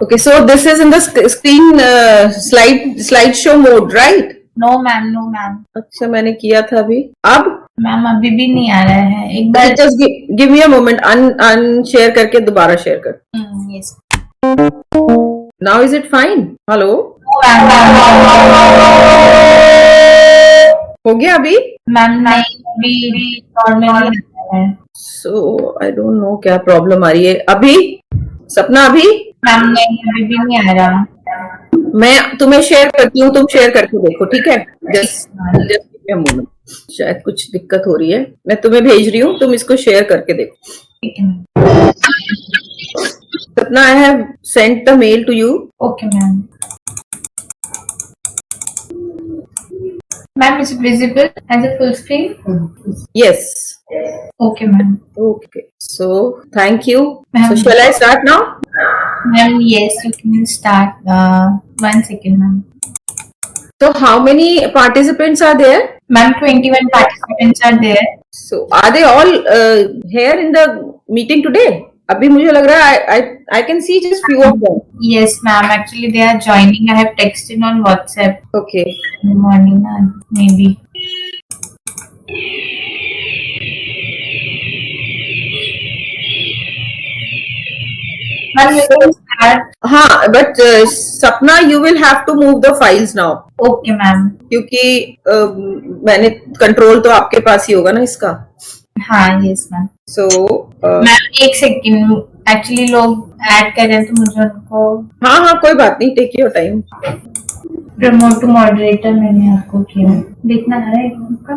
Okay, so this is in the screen slideshow mode, right? No ma'am, no ma'am. अच्छा, मैंने किया था अभी। अब मैम अभी भी नहीं आ रहा है, एक बार just give me a moment, unshare करके दोबारा शेयर कर। Yes. Now is it fine? Hello, हो गया अभी? मैम नहीं, अभी नॉर्मली है। सो आई डोंट नो क्या प्रॉब्लम आ रही है अभी। सपना अभी? मैम नहीं, अभी भी नहीं आ रहा। मैं तुम्हें शेयर करती हूँ, तुम शेयर करके देखो, ठीक है? जस्ट मोमेंट, शायद कुछ दिक्कत हो रही है। मैं तुम्हें भेज रही हूँ, तुम इसको शेयर करके देखो। Sapna, I have sent the mail to you. Okay ma'am. Ma'am is visible as a full screen? Yes. Okay, ma'am. Okay. So thank you. Ma'am. So shall I start now? Ma'am, yes, you can start. 1 second, ma'am. So how many participants are there? Ma'am, 21 participants are there. So are they all here in the meeting today? अभी मुझे लग रहा है I can see just few of them. Yes, ma'am. Actually, they are joining. I have texted on WhatsApp. Okay. In the morning, maybe. Ma'am, you can start. हाँ, but Sapna, you will have to move the files now. Okay, ma'am. क्योंकि मैंने control तो आपके पास ही होगा ना इसका। हाँ, yes, ma'am. So ma'am एक सेकंड, एक्चुअली लोग ऐड कर रहे हैं तो मुझे उनको। हाँ, कोई बात नहीं, take your time. Promote to moderator मैंने आपको किया, देखना है उनका।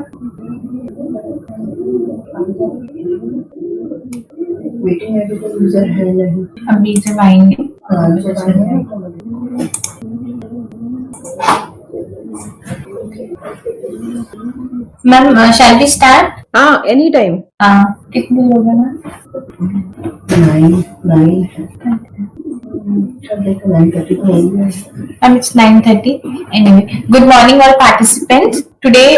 मीटिंग में भी कोई यूजर है नहीं, अभी जब आएंगे। Ma'am shall we start? हाँ, एनी टाइम। कितने लोग हैं ma'am? 9 it's 9:30. Anyway, good morning all participants. Today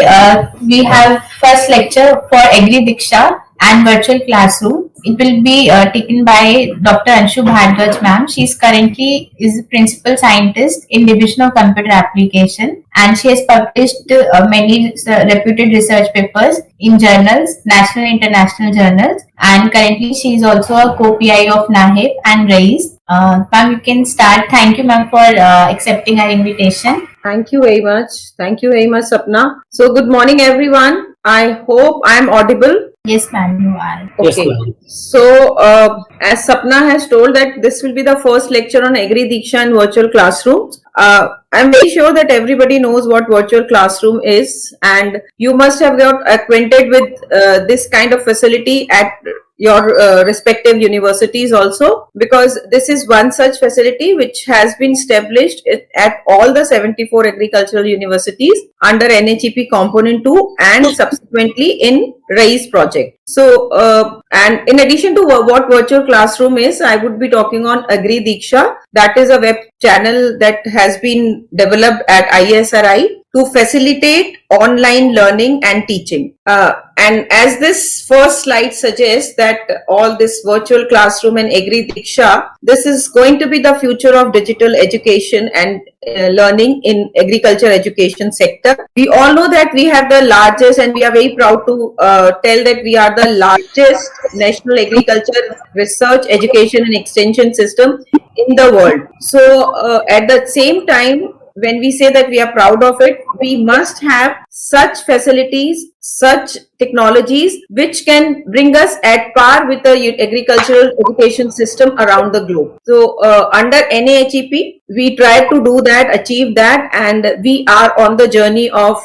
we have first lecture for Agri Diksha and virtual classroom. It will be taken by Dr. Anshu Bhardwaj ma'am. She is currently is principal scientist in Division of Computer Application, and she has published many reputed research papers in journals, national and international journals. And currently she is also a co-PI of NAHEP and RAISE. Ma'am, you can start. Thank you ma'am for accepting our invitation. Thank you very much. Thank you very much, Sapna. So good morning everyone. I hope I am audible. Yes ma'am, you are. Okay. Yes, so as Sapna has told that this will be the first lecture on Agri Diksha and virtual classrooms. I'm very sure that everybody knows what virtual classroom is, and you must have got acquainted with this kind of facility at your respective universities also, because this is one such facility which has been established at all the 74 agricultural universities under NHEP component 2 and subsequently in RAISE project. So and in addition to what virtual classroom is, I would be talking on Agri Diksha. That is a web channel that has been developed at ICAR-IASRI to facilitate online learning and teaching. And as this first slide suggests that all this virtual classroom and Agri Diksha, this is going to be the future of digital education and learning in agriculture education sector. We all know that we have the largest, and we are very proud to tell that we are the largest national agriculture research, education and extension system in the world. So at the same time, when we say that we are proud of it, we must have such facilities, such technologies which can bring us at par with the agricultural education system around the globe. So under NAHEP, we try to do that, achieve that, and we are on the journey of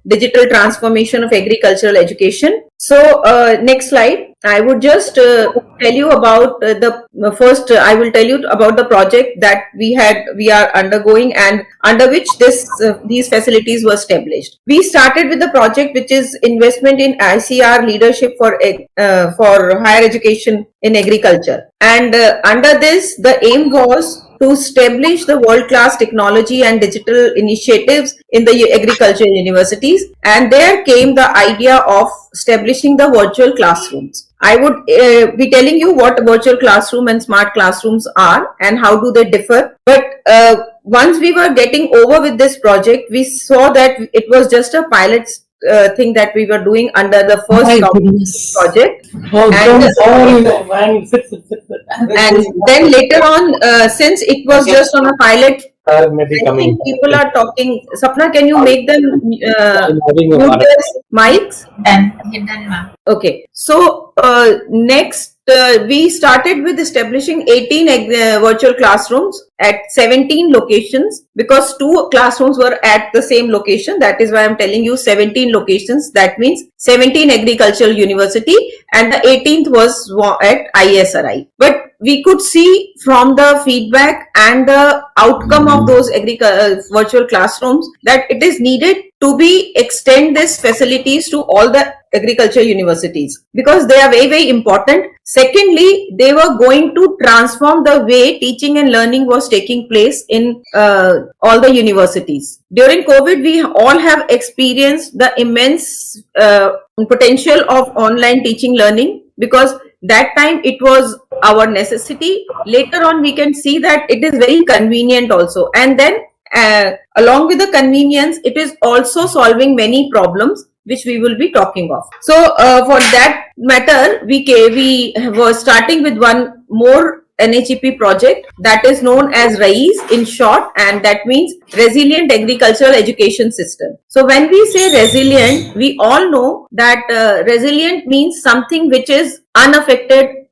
digital transformation of agricultural education. So next slide. I would just tell you about first I will tell you about the project that we are undergoing and under which these facilities were established. We started with the project which is investment in ICR leadership for higher education in agriculture, and under this the aim was to establish the world-class technology and digital initiatives in the agricultural universities, and there came the idea of establishing the virtual classrooms. I would be telling you what virtual classroom and smart classrooms are and how do they differ. But once we were getting over with this project, we saw that it was just a pilot thing that we were doing under the first project. And then later on, since it was just on a pilot, I think people are talking. Sapna, can you make them mute their mics? Done, ma'am. Okay. So next, we started with establishing 18 virtual classrooms at 17 locations, because 2 classrooms were at the same location. That is why I'm telling you 17 locations. That means 17 agricultural university, and the 18th was at ICAR-IASRI. But we could see from the feedback and the outcome of those virtual classrooms that it is needed to be extend these facilities to all the agricultural universities, because they are very, very important. Secondly, they were going to transform the way teaching and learning was taking place in all the universities. During COVID, we all have experienced the immense potential of online teaching learning, because that time it was our necessity. Later on, we can see that it is very convenient also. And then along with the convenience, it is also solving many problems which we will be talking of. So for that matter, we were starting with one more NHEP project that is known as RAIS in short, and that means Resilient Agricultural Education System. So when we say resilient, we all know that resilient means something which is unaffected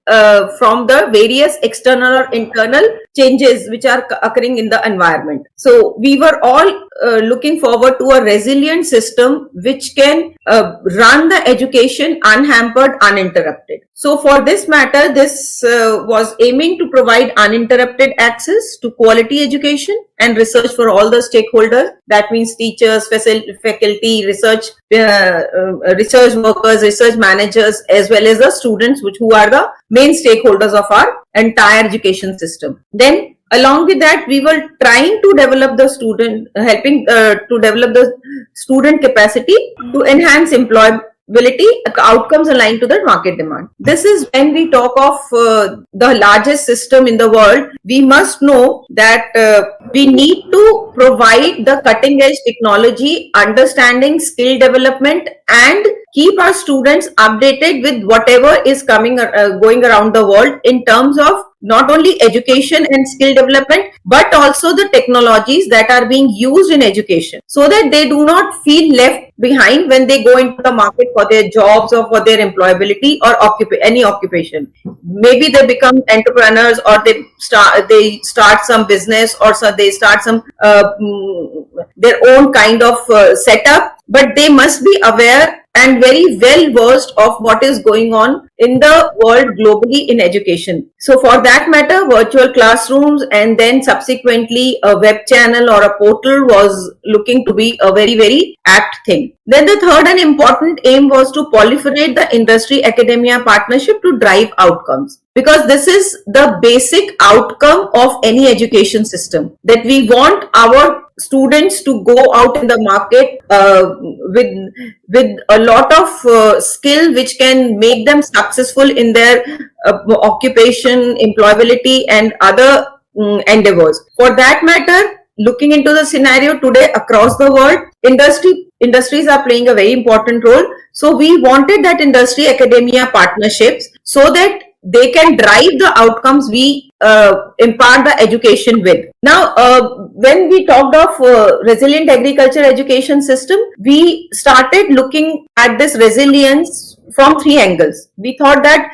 from the various external or internal changes which are occurring in the environment. So we were all looking forward to a resilient system which can run the education unhampered, uninterrupted. So for this matter, this was aiming to provide uninterrupted access to quality education and research for all the stakeholders. That means teachers, faculty, research workers, research managers, as well as the students, who are the main stakeholders of our entire education system. Then along with that, we were trying to develop the student, helping to develop the student capacity to enhance employability, outcomes aligned to the market demand. This is when we talk of the largest system in the world. We must know that we need to provide the cutting edge technology, understanding, skill development, and keep our students updated with whatever is going around the world in terms of not only education and skill development, but also the technologies that are being used in education, so that they do not feel left behind when they go into the market for their jobs or for their employability or any occupation. Maybe they become entrepreneurs, or they start some business, or so they start some their own kind of setup, but they must be aware and very well versed of what is going on in the world globally in education. So for that matter, virtual classrooms and then subsequently a web channel or a portal was looking to be a very, very apt thing. Then the third and important aim was to proliferate the industry academia partnership to drive outcomes, because this is the basic outcome of any education system, that we want our students to go out in the market with a lot of skill which can make them successful in their occupation, employability, and other endeavors. For that matter, looking into the scenario today across the world, industries are playing a very important role. So we wanted that industry academia partnerships so that they can drive the outcomes we impart the education with. Now, when we talked of resilient agriculture education system, we started looking at this resilience from 3 angles. We thought that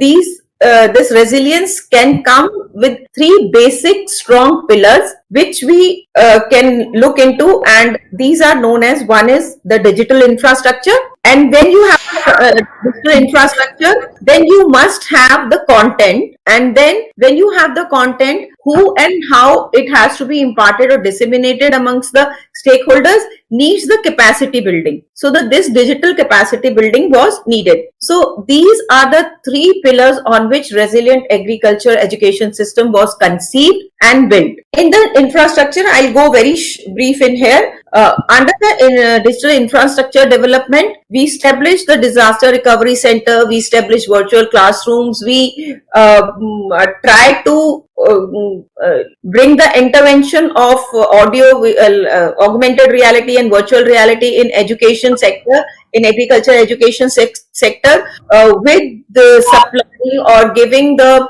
this resilience can come with 3 basic strong pillars which we can look into, and these are known as: one is the digital infrastructure, And when you have digital infrastructure, then you must have the content. And then when you have the content, who and how it has to be imparted or disseminated amongst the stakeholders needs the capacity building. So that this digital capacity building was needed. So these are the three pillars on which resilient agriculture education system was conceived and built. In the infrastructure, I'll go very brief in here. Under the digital infrastructure development, we established the disaster recovery center, we established virtual classrooms, we tried to bring the intervention of audio, augmented reality and virtual reality in education sector, in agriculture education sector, with the supplying or giving the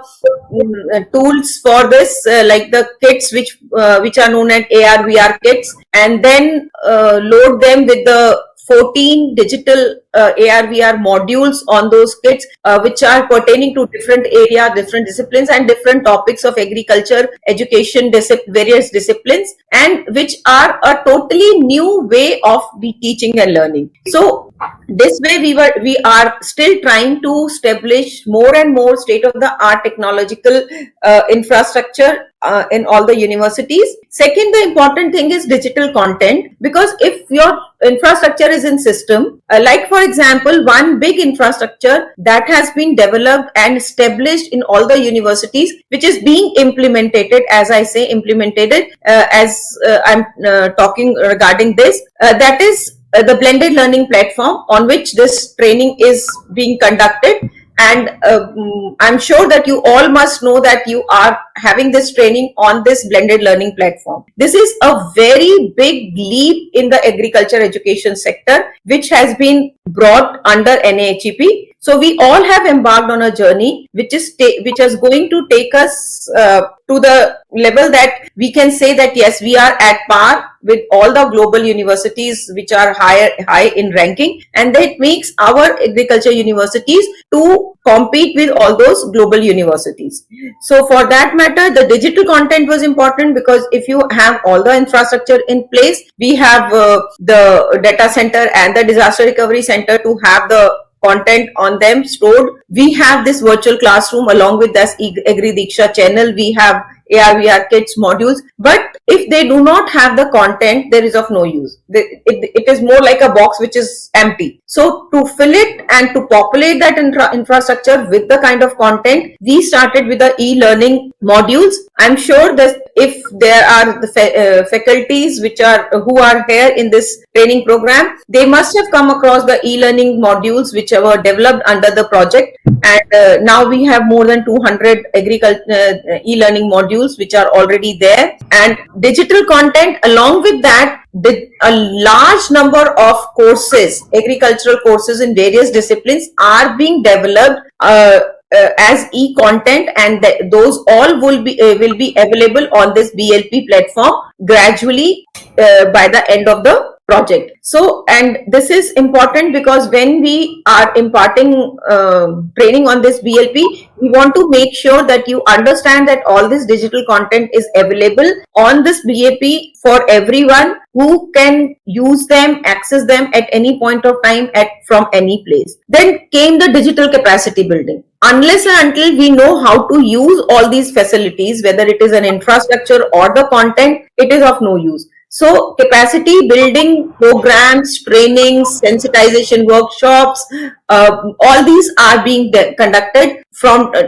tools for this, like the kits which are known as AR/VR kits, and then load them with the 14 digital AR/VR modules on those kits, which are pertaining to different area, different disciplines, and different topics of agriculture, education, various disciplines, and which are a totally new way of teaching and learning. So this way we are still trying to establish more and more state of the art technological infrastructure in all the universities. Second, the important thing is digital content, because if your infrastructure is in system, like for example, one big infrastructure that has been developed and established in all the universities, which is being implemented, as I say, as I'm talking regarding this, that is the blended learning platform on which this training is being conducted. And I'm sure that you all must know that you are having this training on this blended learning platform. This is a very big leap in the agriculture education sector, which has been brought under NAHEP. So we all have embarked on a journey which is going to take us to the level that we can say that yes, we are at par with all the global universities which are high in ranking, and that makes our agriculture universities to compete with all those global universities. So for that matter, the digital content was important, because if you have all the infrastructure in place, we have the data center and the disaster recovery center to have the content on them stored. We have this virtual classroom along with this Agri Diksha channel. We have AR/VR kits modules, but if they do not have the content, there is of no use. It is more like a box which is empty. So to fill it and to populate that infrastructure with the kind of content, we started with the e-learning modules. I'm sure that if there are the faculties who are here in this training program, they must have come across the e-learning modules which were developed under the project. And now we have more than 200 e-learning modules which are already there, and digital content. Along with that, a large number of courses, agricultural courses in various disciplines, are being developed as e-content, and those all will be available on this BLP platform gradually by the end of the project. So, and this is important because when we are imparting training on this BLP, we want to make sure that you understand that all this digital content is available on this BLP for everyone who can use them, access them at any point of time from any place. Then came the digital capacity building. Unless and until we know how to use all these facilities, whether it is an infrastructure or the content, it is of no use. So capacity building programs, trainings, sensitization workshops, all these are being conducted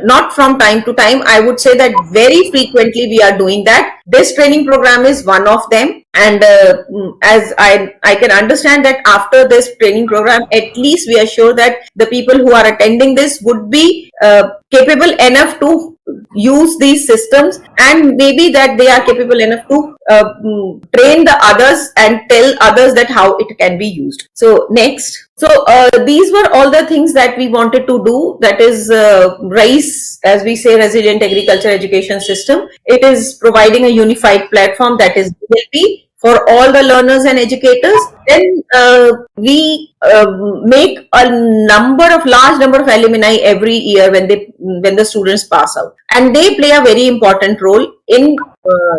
not from time to time. I would say that very frequently we are doing that. This training program is one of them. And as I can understand that after this training program, at least we are sure that the people who are attending this would be capable enough to use these systems, and maybe that they are capable enough to train the others and tell others that how it can be used. So next. So these were all the things that we wanted to do. That is RISE, as we say, Resilient Agriculture Education System. It is providing a unified platform, that is BLP, for all the learners and educators. Then we make a large number of alumni every year when the students pass out. and they play a very important role in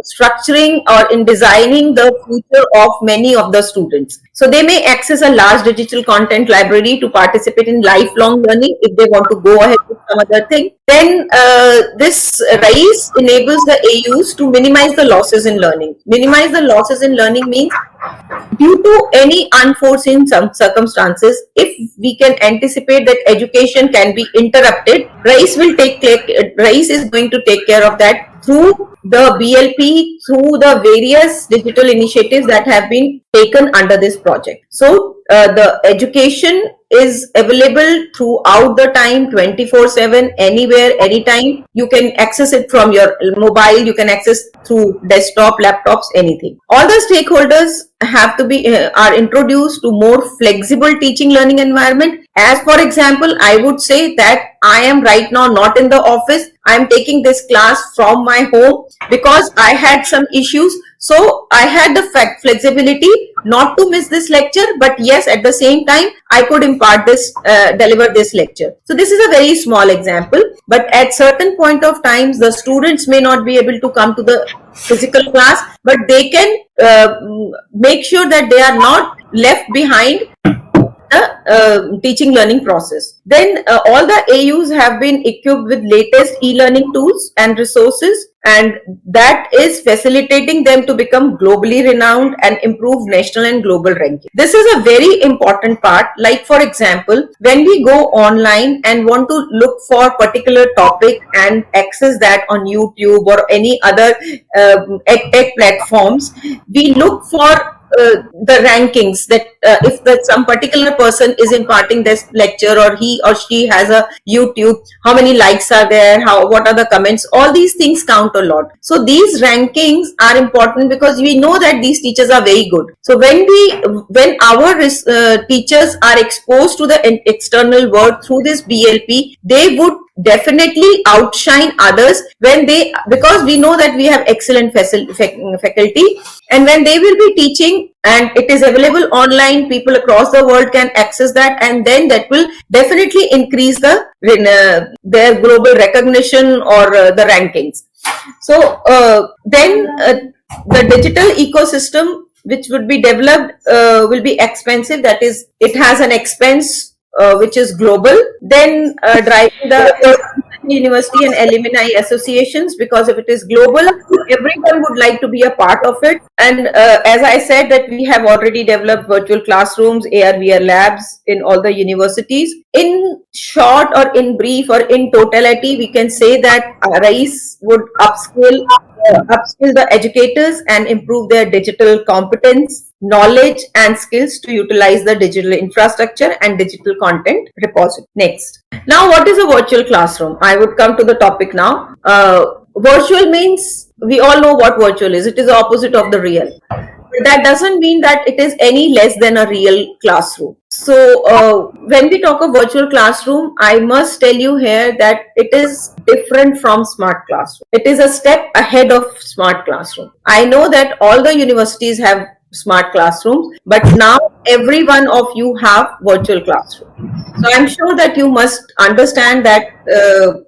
structuring or in designing the future of many of the students. So they may access a large digital content library to participate in lifelong learning if they want to go ahead with some other thing. Then this RISE enables the AUs to minimize the losses in learning. Minimize the losses in learning means due to any unforeseen circumstances, if we can anticipate that education can be interrupted, RISE is going to take care of that through the BLP, through the various digital initiatives that have been taken under this project. So the education is available throughout the time, 24/7, anywhere, anytime. You can access it from your mobile, you can access through desktop, laptops, anything. All the stakeholders have to be are introduced to more flexible teaching learning environment. As for example, I would say that I am right now not in the office. I am taking this class from my home because I had some issues. So I had the flexibility not to miss this lecture, but yes, at the same time, I could deliver this lecture. So this is a very small example, but at certain point of times, the students may not be able to come to the physical class, but they can make sure that they are not left behind the teaching learning process. Then all the AUs have been equipped with latest e-learning tools and resources, and that is facilitating them to become globally renowned and improve national and global ranking. This is a very important part. Like for example, when we go online and want to look for particular topic and access that on YouTube or any other edtech platforms, we look for the rankings that if some particular person is imparting this lecture or he or she has a YouTube, how many likes are there, what are the comments, all these things count a lot. So these rankings are important because we know that these teachers are very good. So when our teachers are exposed to the external world through this BLP, they would definitely outshine others because we know that we have excellent faculty, and when they will be teaching and it is available online, people across the world can access that, and then that will definitely increase their global recognition or the rankings. So then the digital ecosystem which would be developed will be expensive. That is, it has an expense which is global. Then driving the university and alumni associations, because if it is global, everyone would like to be a part of it. And as I said, that we have already developed virtual classrooms, AR/VR labs in all the universities. In short or in brief or in totality, we can say that RISE would upskill the educators and improve their digital competence, knowledge and skills to utilize the digital infrastructure and digital content repository. Next. Now, what is a virtual classroom? I would come to the topic now. Virtual means, we all know what virtual is. It is the opposite of the real. But that doesn't mean that it is any less than a real classroom. So when we talk of virtual classroom, I must tell you here that it is different from smart classroom. It is a step ahead of smart classroom. I know that all the universities have smart classrooms, but now every one of you have virtual classroom. So I'm sure that you must understand that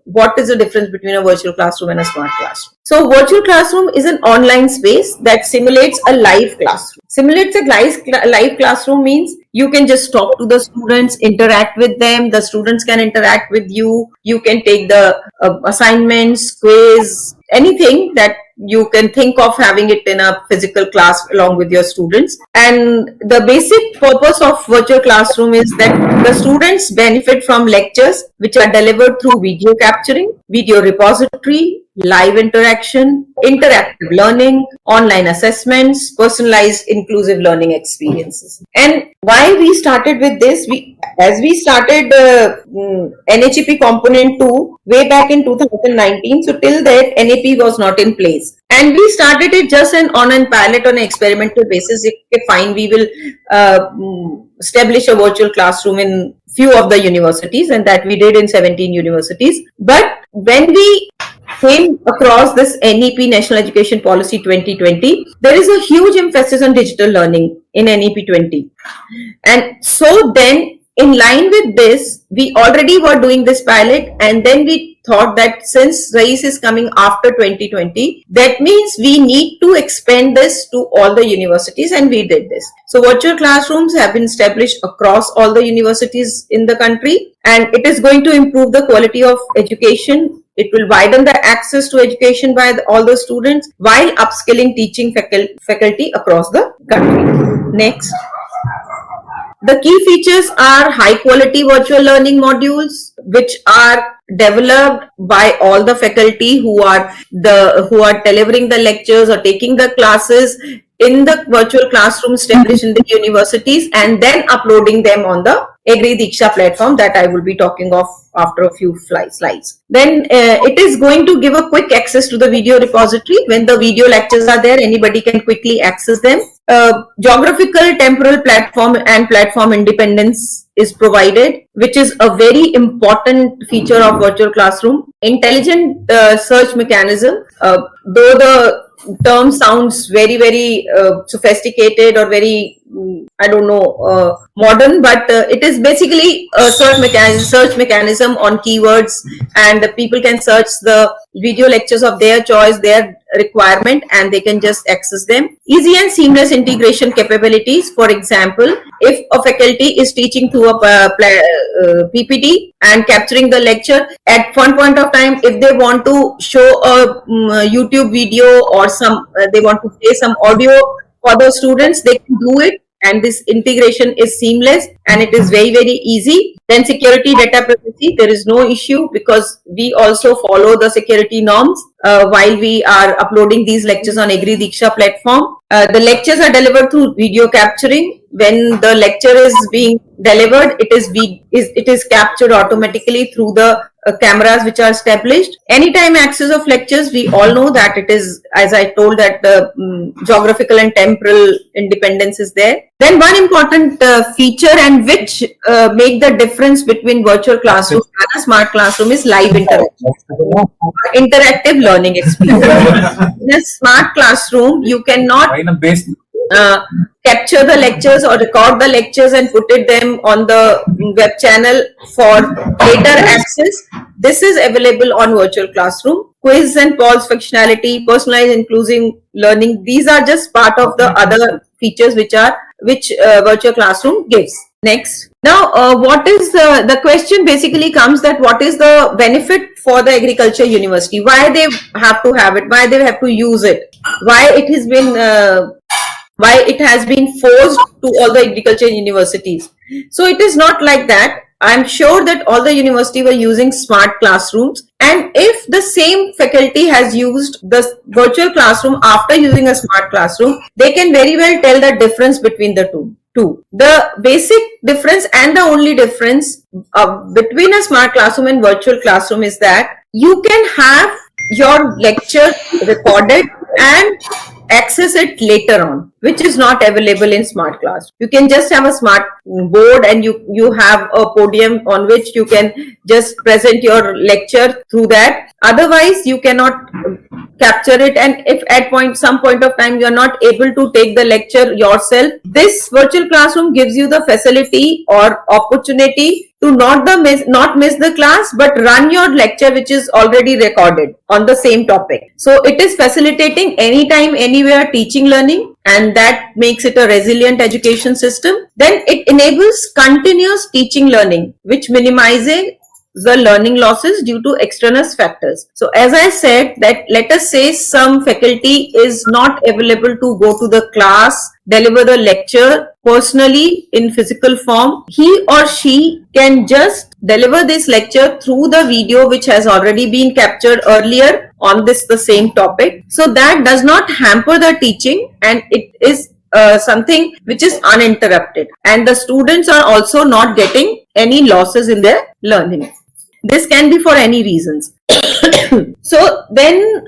what is the difference between a virtual classroom and a smart classroom. So virtual classroom is an online space that simulates a live classroom. Simulates a live classroom means you can just talk to the students, interact with them, the students can interact with you, you can take the assignments, quiz, anything that you can think of having it in a physical class along with your students. And the basic purpose of virtual classroom is that the students benefit from lectures which are delivered through video capturing, video repository, live interaction, interactive learning, online assessments, personalized inclusive learning experiences. And why we started with this, as we started NHEP component 2 way back in 2019, so till that NAP was not in place. And we started it just on a pilot, on an experimental basis. If fine, we will establish a virtual classroom in few of the universities, and that we did in 17 universities. But when we came across this NEP, National Education Policy 2020, there is a huge emphasis on digital learning in NEP 20. And so then, in line with this, we already were doing this pilot, and then we thought that since RAIS is coming after 2020, that means we need to expand this to all the universities, and we did this. So virtual classrooms have been established across all the universities in the country, and it is going to improve the quality of education. It will widen the access to education by all the students while upskilling teaching faculty across the country. Next. The key features are high quality virtual learning modules, which are developed by all the faculty who are delivering the lectures or taking the classes in the virtual classroom established in the universities, and then uploading them on the Agri Diksha platform that I will be talking of after a few slides. Then it is going to give a quick access to the video repository. When the video lectures are there, anybody can quickly access them. Geographical, temporal platform and platform independence is provided, which is a very important feature of virtual classroom. Intelligent search mechanism, though the term sounds very sophisticated or very modern, but it is basically a search mechanism on keywords, and the people can search the video lectures of their choice, their requirement, and they can just access them. Easy and seamless integration capabilities. For example, if a faculty is teaching through a PPT and capturing the lecture, at one point of time, if they want to show a YouTube video or they want to play some audio for the students, they can do it, and this integration is seamless and it is very easy. Then security, data privacy, there is no issue because we also follow the security norms while we are uploading these lectures on Agri Diksha platform. The lectures are delivered through video capturing. When the lecture is being delivered, it is captured automatically through the cameras which are established. Anytime access of lectures, we all know that it is, as I told, that the geographical and temporal independence is there. Then one important feature and which make the difference between virtual classroom and a smart classroom is live interaction. Interactive learning experience. In a smart classroom, you cannot capture the lectures or record the lectures and put them on the web channel for later access. This is available on virtual classroom. Quiz and pause functionality, personalized inclusive learning, these are just part of the other features which virtual classroom gives. Next. Now, what is the question basically comes that what is the benefit for the agriculture university? Why they have to have it? Why they have to use it? Why it has been forced to all the agriculture universities? So it is not like that. I'm sure that all the universities were using smart classrooms, and if the same faculty has used the virtual classroom after using a smart classroom, they can very well tell the difference between the two. The basic difference and the only difference between a smart classroom and virtual classroom is that you can have your lecture recorded and access it later on, which is not available in smart class. You can just have a smart board and you have a podium on which you can just present your lecture through that. Otherwise, you cannot capture it, and if at some point of time you are not able to take the lecture yourself, this virtual classroom gives you the facility or opportunity to not miss the class, but run your lecture which is already recorded on the same topic. So it is facilitating anytime, anywhere teaching learning, and that makes it a resilient education system. Then it enables continuous teaching learning, which minimizes the learning losses due to external factors. So as I said, that let us say some faculty is not available to go to the class, deliver the lecture personally in physical form. He or she can just deliver this lecture through the video which has already been captured earlier on the same topic. So that does not hamper the teaching, and it is something which is uninterrupted, and the students are also not getting any losses in their learning. This can be for any reasons. So then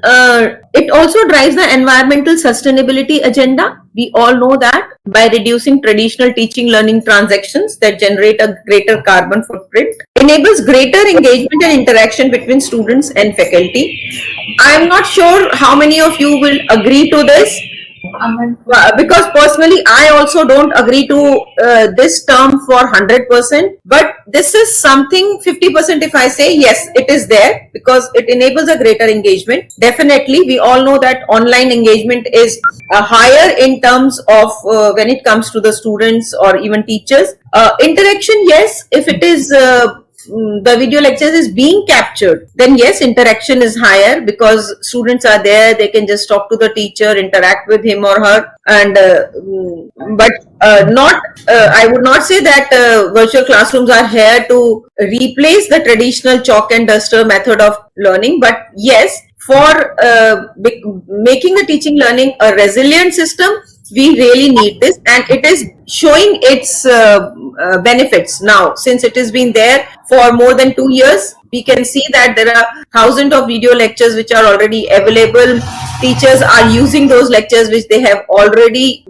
it also drives the environmental sustainability agenda. We all know that by reducing traditional teaching learning transactions that generate a greater carbon footprint, enables greater engagement and interaction between students and faculty. I am not sure how many of you will agree to this, Because personally I also don't agree to this term for 100%, but this is something 50%. If I say yes, it is there because it enables a greater engagement. Definitely we all know that online engagement is higher in terms of when it comes to the students or even teachers. Interaction, yes, if it is the video lectures is being captured, then yes, interaction is higher because students are there, they can just talk to the teacher, interact with him or her, and but not I would not say that virtual classrooms are here to replace the traditional chalk and duster method of learning, but yes, for making the teaching learning a resilient system, we really need this, and it is showing its benefits now. Since it has been there for more than 2 years, we can see that there are thousands of video lectures which are already available. Teachers are using those lectures which they have already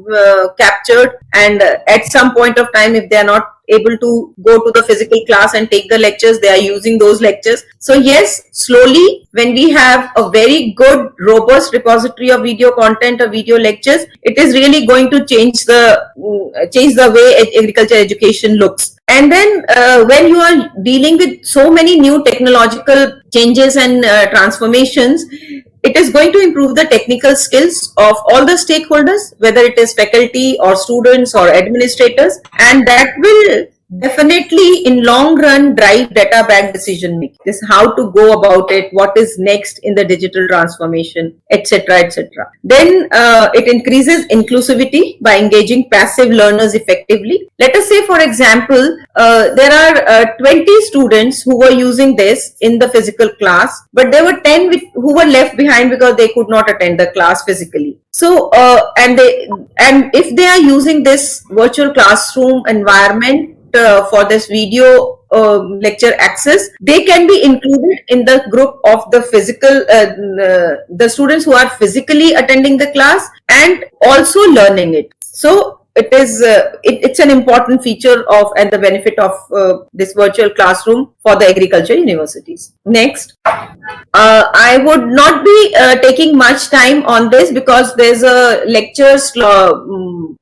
captured, and at some point of time, if they are not able to go to the physical class and take the lectures, they are using those lectures. So yes, slowly, when we have a very good robust repository of video content or video lectures, it is really going to change the way agriculture education looks. And then when you are dealing with so many new technological changes and transformations, it is going to improve the technical skills of all the stakeholders, whether it is faculty or students or administrators, and that will definitely in long run drive data backed decision making. This how to go about it, what is next in the digital transformation, etc., etc. Then it increases inclusivity by engaging passive learners effectively. Let us say, for example, there are 20 students who were using this in the physical class, but there were 10 who were left behind because they could not attend the class physically. So and if they are using this virtual classroom environment for this video lecture access, they can be included in the group of the physical the students who are physically attending the class and also learning it. So it is it's an important feature of and the benefit of this virtual classroom for the agriculture universities. Next, I would not be taking much time on this because there's a lecture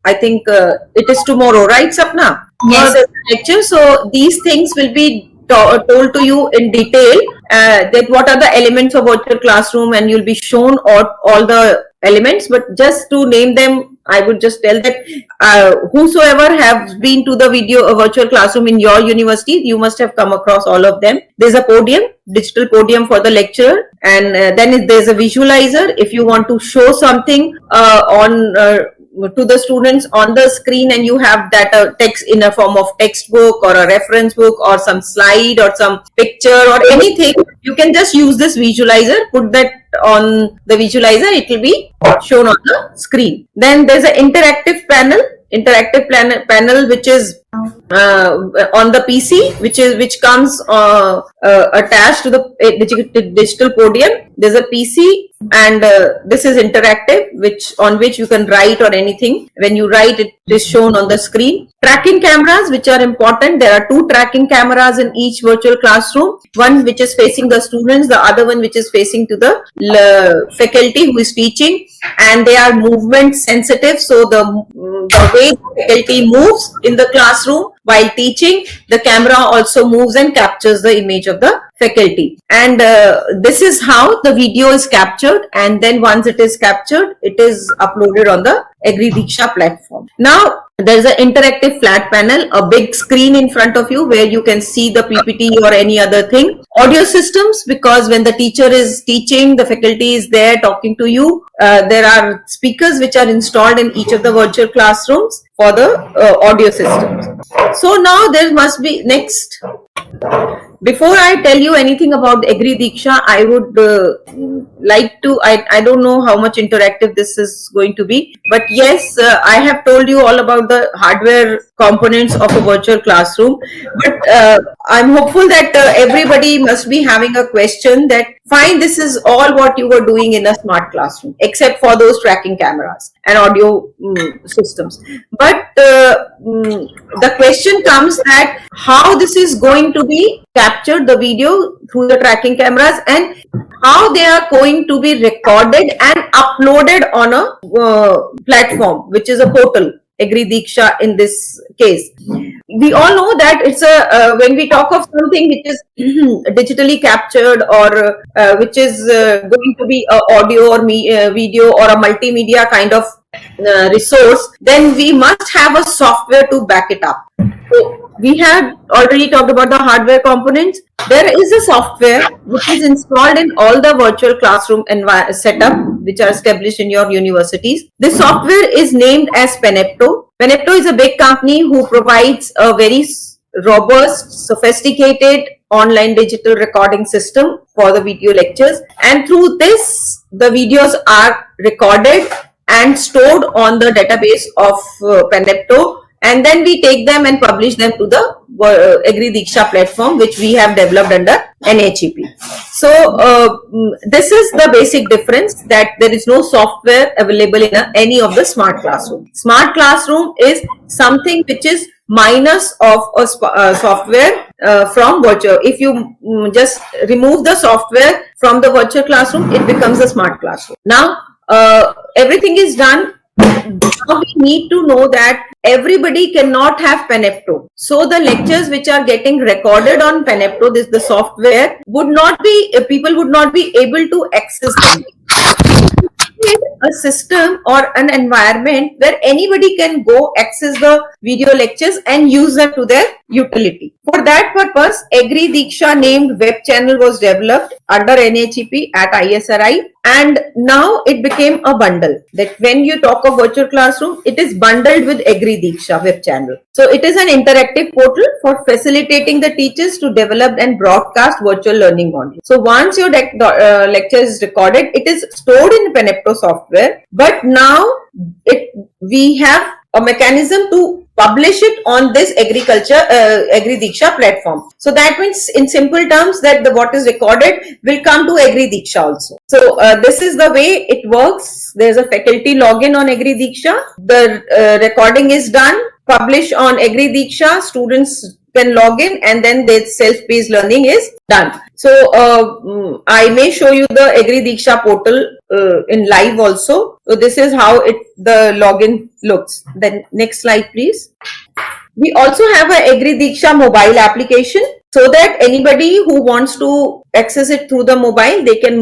I think it is tomorrow, right, Sapna? Yes. Lecture. So these things will be told to you in detail, that what are the elements of virtual classroom, and you'll be shown all the elements. But just to name them, I would just tell that whosoever has been to the virtual classroom in your university, you must have come across all of them. There's a podium, digital podium for the lecturer, and then there's a visualizer. If you want to show something to the students on the screen, and you have that text in a form of textbook or a reference book or some slide or some picture or anything, you can just use this visualizer, put that on the visualizer, it will be shown on the screen. Then there's an interactive panel which is on the PC, which comes attached to the digital podium. There's a PC, and this is interactive, on which you can write or anything. When you write, it is shown on the screen. Tracking cameras, which are important. There are 2 tracking cameras in each virtual classroom. One which is facing the students, the other one which is facing to the faculty who is teaching, and they are movement sensitive. So the way the faculty moves in the classroom while teaching, the camera also moves and captures the image of the faculty. And this is how the video is captured, and then once it is captured, it is uploaded on the AgriDiksha platform. Now there's an interactive flat panel, a big screen in front of you where you can see the PPT or any other thing. Audio systems, because when the teacher is teaching, the faculty is there talking to you. There are speakers which are installed in each of the virtual classrooms for the audio systems. So now there must be next. Before I tell you anything about AgriDiksha, I would like to, I don't know how much interactive this is going to be, but yes, I have told you all about the hardware components of a virtual classroom, but I'm hopeful that everybody must be having a question that Fine, this is all what you were doing in a smart classroom, except for those tracking cameras and audio systems. But the question comes that how this is going to be captured, the video through the tracking cameras, and how they are going to be recorded and uploaded on a platform, which is a portal, Agri Diksha in this case. We all know that it's a when we talk of something which is digitally captured or which is going to be a audio or video or a multimedia kind of resource, then we must have a software to back it up. So we have already talked about the hardware components. There is a software which is installed in all the virtual classroom setup which are established in your universities. This software is named as Panepto. Panepto is a big company who provides a very robust, sophisticated online digital recording system for the video lectures, and through this the videos are recorded and stored on the database of Panepto, and then we take them and publish them to the Agri Diksha platform which we have developed under NHEP. So this is the basic difference, that there is no software available in any of the smart classroom. Smart classroom is something which is minus of a software from virtual. If you just remove the software from the virtual classroom, it becomes a smart classroom. Now everything is done. Now we need to know that everybody cannot have Panepto. So the lectures which are getting recorded on Panepto, the software, would not be, people would not be able to access them. A system or an environment where anybody can go access the video lectures and use them to their utility. For that purpose, Agri Diksha named web channel was developed under NHEP at ISRI, and now it became a bundle. That when you talk of virtual classroom, it is bundled with Agri Diksha web channel. So it is an interactive portal for facilitating the teachers to develop and broadcast virtual learning modules. So once your lecture is recorded, it is stored in Panepto software, but now we have a mechanism to publish it on this Agri Diksha platform. So that means, in simple terms, that what is recorded will come to Agri Diksha also. So this is the way it works. There is a faculty login on Agri Diksha. The recording is done, published on Agri Diksha. Students can log in, and then their self-paced learning is done. So I may show you the Agri Diksha portal in live also. So this is how the login looks. Then next slide, please. We also have a Agri Diksha mobile application, so that anybody who wants to access it through the mobile, they can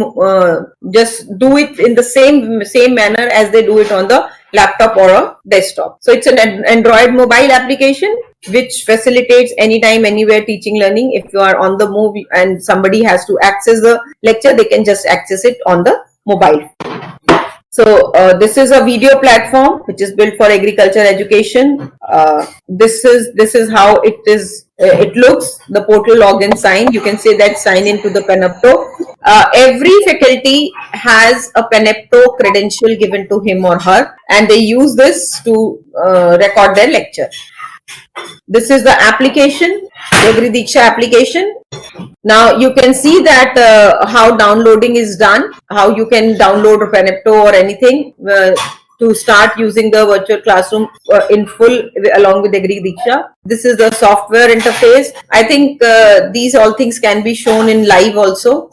just do it in the same manner as they do it on the laptop or a desktop. So it's an Android mobile application which facilitates anytime, anywhere teaching learning. If you are on the move and somebody has to access the lecture, they can just access it on the mobile. So this is a video platform which is built for agriculture education. This is how it is. It looks, the portal login sign. You can say that sign into the Panepto. Every faculty has a Panepto credential given to him or her, and they use this to record their lecture. This is the application, Agri Diksha application. Now you can see that how downloading is done, how you can download a Panepto or anything to start using the virtual classroom in full along with Agri Diksha. This is the software interface. I think these all things can be shown in live also.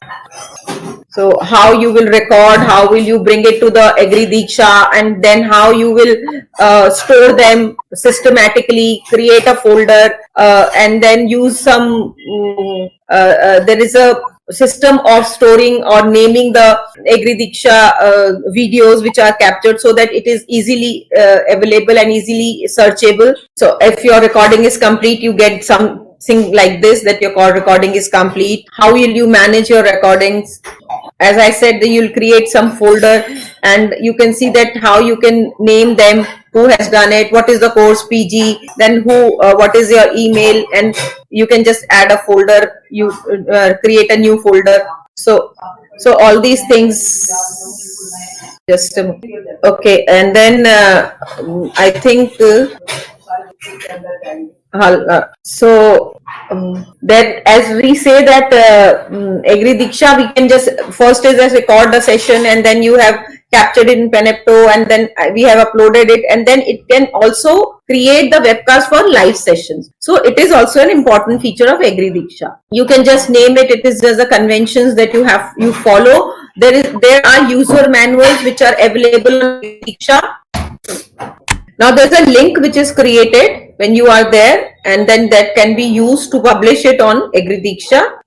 So how you will record, how will you bring it to the Agri Diksha, and then how you will store them systematically, create a folder, and then use some, there is a system of storing or naming the Agri Diksha videos which are captured, so that it is easily available and easily searchable. So if your recording is complete, you get something like this, that your recording is complete. How will you manage your recordings? As I said, you'll create some folder, and you can see that how you can name them, who has done it, what is the course PG, then what is your email, and you can just add a folder, you create a new folder. So all these things, just okay. And then I think That as we say that Agri Diksha, we can just first is as record the session and then you have captured it in Penepto and then we have uploaded it, and then it can also create the webcast for live sessions. So it is also an important feature of Agri Diksha. You can just name it. It is just the conventions that you follow. There are user manuals which are available on Agri Diksha. Now there's a link which is created when you are there, and then that can be used to publish it on Agri Diksha.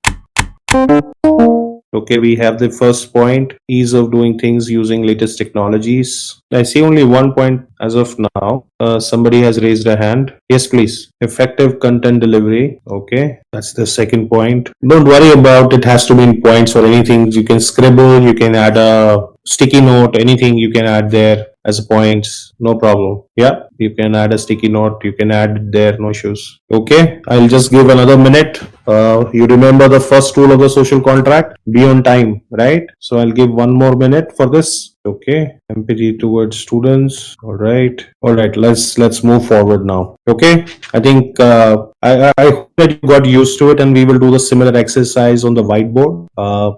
Okay, we have the first point, ease of doing things using latest technologies. I see only one point as of now. Somebody has raised a hand. Yes, please. Effective content delivery. Okay, that's the second point. Don't worry about it has to be in points or anything. You can scribble, you can add a sticky note, anything you can add there as points, no problem. Yeah, you can add a sticky note, you can add it there, no issues. Okay, I'll just give another minute. You remember the first rule of the social contract, be on time, right? So I'll give one more minute for this. Okay, empathy towards students. All right, let's move forward now. Okay, I think I hope that you got used to it, and we will do the similar exercise on the whiteboard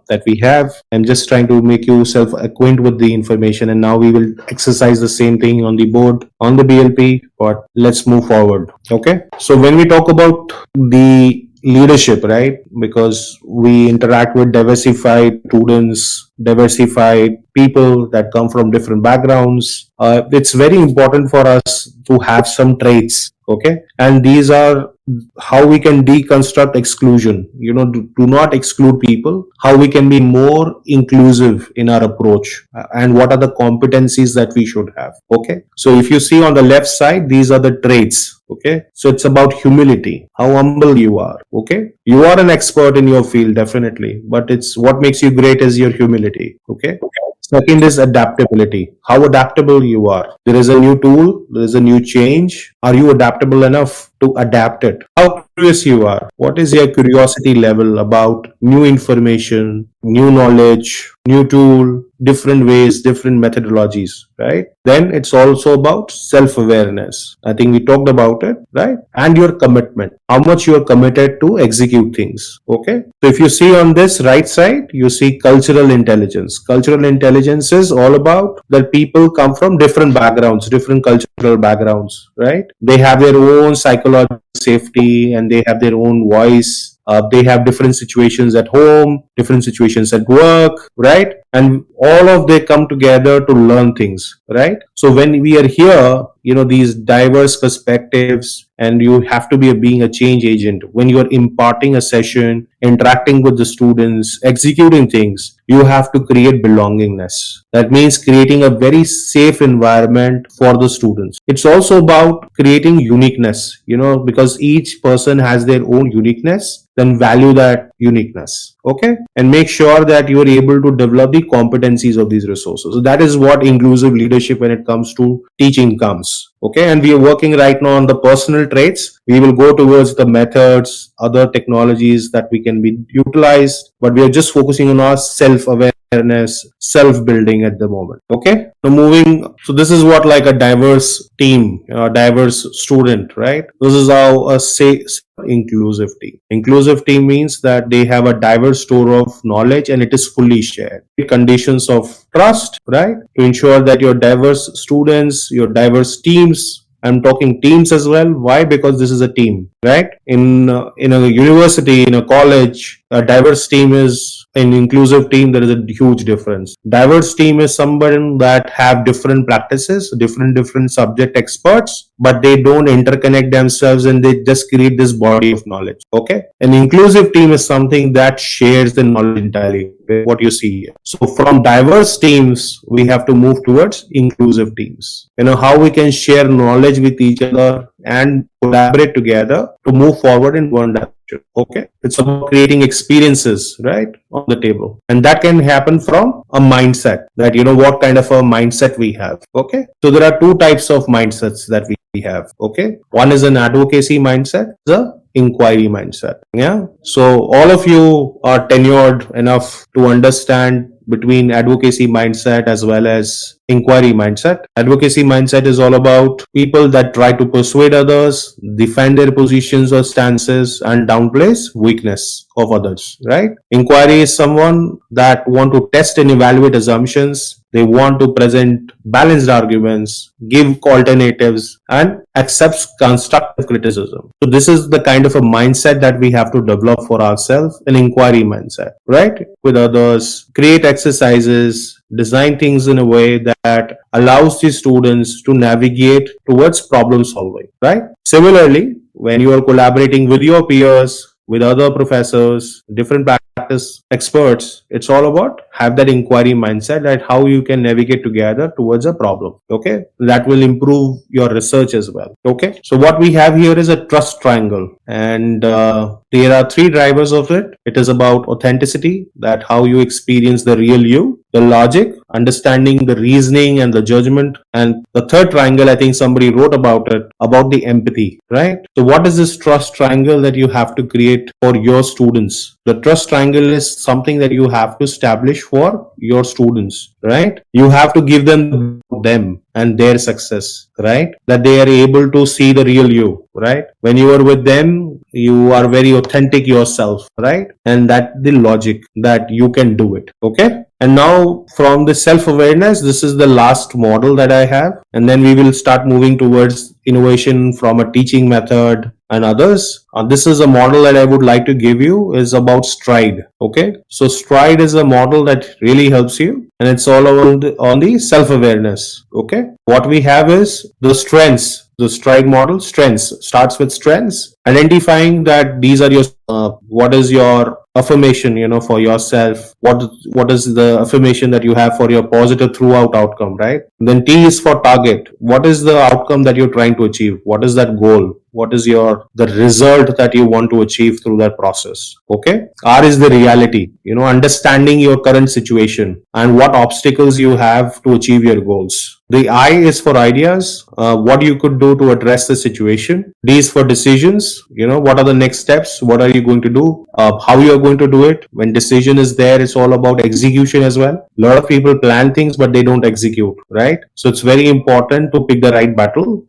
that we have. I'm just trying to make you self acquaint with the information, and now we will exercise the same thing on the board on the BLP. But let's move forward. Okay, so when we talk about the leadership, right, because we interact with diversified students, diversified people that come from different backgrounds, it's very important for us to have some traits. Okay, and these are how we can deconstruct exclusion. Do not exclude people, how we can be more inclusive in our approach, and what are the competencies that we should have. Okay, so if you see on the left side, these are the traits. Okay, so it's about humility, how humble you are. Okay, you are an expert in your field, definitely, but it's what makes you great is your humility. Okay, second is adaptability, how adaptable you are. There is a new tool, there is a new change. Are you adaptable enough to adapt it? How curious you are. What is your curiosity level about new information, new knowledge, new tool, different ways, different methodologies, right? Then it's also about self-awareness. I think we talked about it, right? And your commitment, how much you are committed to execute things. Okay, so if you see on this right side, you see cultural intelligence. Cultural intelligence is all about that people come from different backgrounds, different cultural backgrounds, right? They have their own psychological safety and they have their own voice. They have different situations at home, different situations at work, right? And all of they come together to learn things, right? So when we are here, these diverse perspectives, and you have to be being a change agent when you are imparting a session, interacting with the students, executing things. You have to create belongingness. That means creating a very safe environment for the students. It's also about creating uniqueness, because each person has their own uniqueness. Then value that uniqueness. Okay, and make sure that you are able to develop the competencies of these resources. So that is what inclusive leadership when it comes to teaching comes. Okay, and we are working right now on the personal traits. We will go towards the methods, other technologies that we can be utilized, but we are just focusing on our self-awareness, self-building at the moment. Okay, so this is what like a diverse team, a diverse student, right? This is how a inclusive team. Inclusive team means that they have a diverse store of knowledge and it is fully shared. Conditions of trust, right? To ensure that your diverse students, your diverse teams, I'm talking teams as well. Why? Because this is a team, right? In a university, in a college, a diverse team is an inclusive team. There is a huge difference. Diverse team is someone that have different practices, different subject experts, but they don't interconnect themselves and they just create this body of knowledge. Okay. An inclusive team is something that shares the knowledge entirely. What you see here. So from diverse teams, we have to move towards inclusive teams. How we can share knowledge with each other and collaborate together to move forward in one direction. Okay, it's about creating experiences, right, on the table, and that can happen from a mindset. That what kind of a mindset we have. Okay, so there are two types of mindsets that we have. Okay, one is an advocacy mindset, the inquiry mindset. Yeah, so all of you are tenured enough to understand between advocacy mindset as well as inquiry mindset. Advocacy mindset is all about people that try to persuade others, defend their positions or stances, and downplays weakness of others, right? Inquiry is someone that want to test and evaluate assumptions. They want to present balanced arguments, give alternatives, and accepts constructive criticism. So this is the kind of a mindset that we have to develop for ourselves, an inquiry mindset, right? With others, create exercises, design things in a way that allows the students to navigate towards problem solving, right? Similarly, when you are collaborating with your peers, with other professors, different practice experts, it's all about have that inquiry mindset that how you can navigate together towards a problem. Okay, that will improve your research as well. Okay, so what we have here is a trust triangle, and there are three drivers of it. It is about authenticity, that how you experience the real you, the logic, understanding the reasoning and the judgment, and the third triangle, I think somebody wrote about it, about the empathy, right? So what is this trust triangle that you have to create for your students? The trust triangle is something that you have to establish for your students, right? You have to give them and their success, right? That they are able to see the real you, right? When you are with them, you are very authentic yourself, right? And that the logic that you can do it. Okay. And now from the self-awareness, this is the last model that I have. And then we will start moving towards innovation from a teaching method and others. This is a model that I would like to give you is about stride. Okay. So stride is a model that really helps you, and it's all on the self-awareness. Okay. What we have is the strengths. The stride model, strengths, starts with strengths, identifying that these are your, what is your affirmation, for yourself, what is the affirmation that you have for your positive throughout outcome, right? Then T is for target. What is the outcome that you're trying to achieve? What is that goal? What is the result that you want to achieve through that process? Okay. R is the reality, understanding your current situation and what obstacles you have to achieve your goals. The I is for ideas, what you could do to address the situation. D is for decisions, what are the next steps? What are you going to do? How you are going to do it? When decision is there, it's all about execution as well. A lot of people plan things, but they don't execute, right? So it's very important to pick the right battle,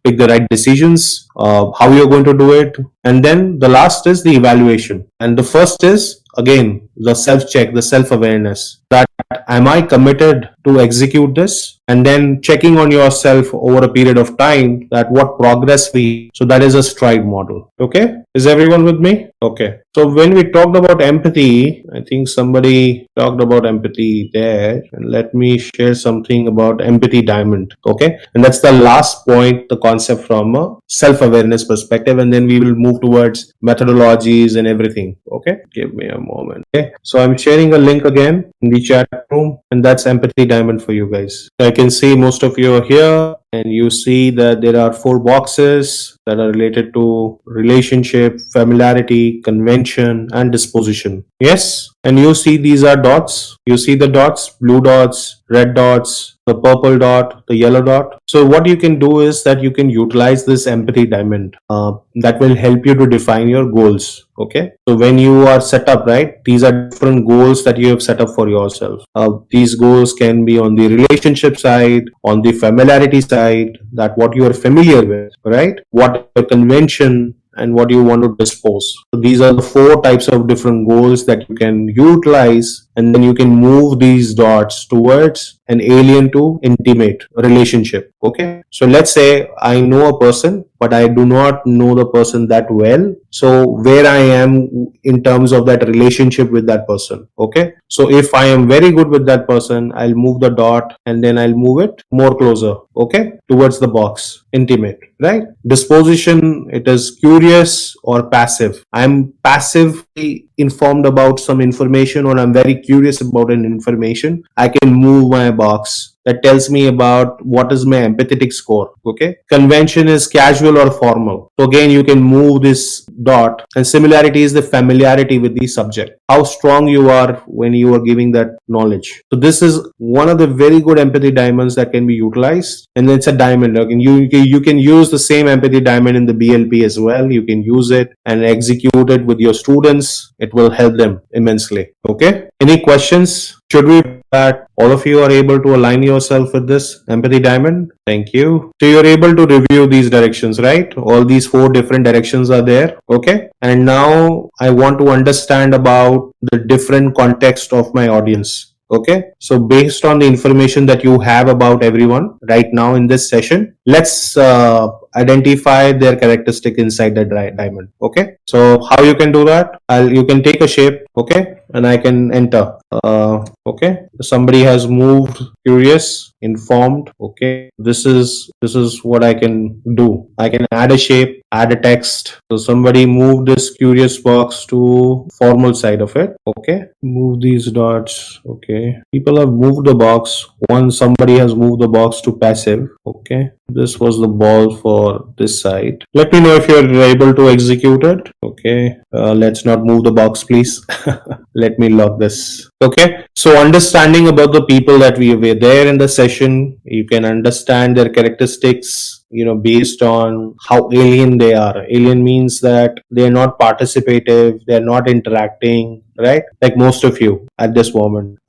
pick the right decisions, how you're going to do it. And then the last is the evaluation. And the first is, again, the self-check, the self-awareness, that am I committed to execute this? And then checking on yourself over a period of time that what progress so that is a stride model. Okay. Is everyone with me? Okay. So when we talked about empathy, I think somebody talked about empathy there, and let me share something about empathy diamond. Okay. And that's the last point, the concept from a self-awareness perspective. And then we will move towards methodologies and everything. Okay. Give me a moment. Okay. So I'm sharing a link again in the chat room, and that's empathy diamond for you guys. I can see most of you are here, and you see that there are 4 boxes that are related to relationship, familiarity, convention, and disposition. Yes. And you see these are dots. You see the dots, blue dots, red dots, the purple dot, the yellow dot. So what you can do is that you can utilize this empathy diamond that will help you to define your goals. Okay. So when you are set up, right, these are different goals that you have set up for yourself. These goals can be on the relationship side, on the familiarity side, that what you are familiar with, right? What your convention and what you want to dispose. So these are the 4 types of different goals that you can utilize, and then you can move these dots towards an alien to intimate relationship. Okay. So let's say I know a person, but I do not know the person that well. So where I am in terms of that relationship with that person. Okay. So if I am very good with that person, I'll move the dot and then I'll move it more closer. Okay. Towards the box, intimate, right? Disposition, it is curious or passive. I'm passively informed about some information, or I'm very curious about an information. I can move my box that tells me about what is my empathetic score. Okay. Convention is casual or formal. So again, you can move this dot, and similarity is the familiarity with the subject, how strong you are when you are giving that knowledge. So this is one of the very good empathy diamonds that can be utilized, and it's a diamond. Okay. You can use the same empathy diamond in the BLP as well. You can use it and execute it with your students. It will help them immensely. Okay. Any questions? Should we that all of you are able to align yourself with this empathy diamond. Thank you. So you're able to review these directions, right? All these 4 different directions are there. Okay. And now I want to understand about the different context of my audience. Okay, so based on the information that you have about everyone right now in this session, let's identify their characteristic inside the diamond. Okay, so how you can do that? You can take a shape. Okay, and I can enter. Okay, somebody has moved, curious, informed. Okay, this is what I can do. I can add a shape, add a text. So somebody move this curious box to formal side of it. Okay, move these dots. Okay, people have moved the box. Somebody has moved the box to passive. Okay, this was the ball for this side. Let me know if you're able to execute it. Okay, let's not move the box, please. Let me lock this. Okay, so understanding about the people that we were there in the session, you can understand their characteristics, based on how alien they are. Alien means that they're not participative, they're not interacting, right? Like most of you at this moment.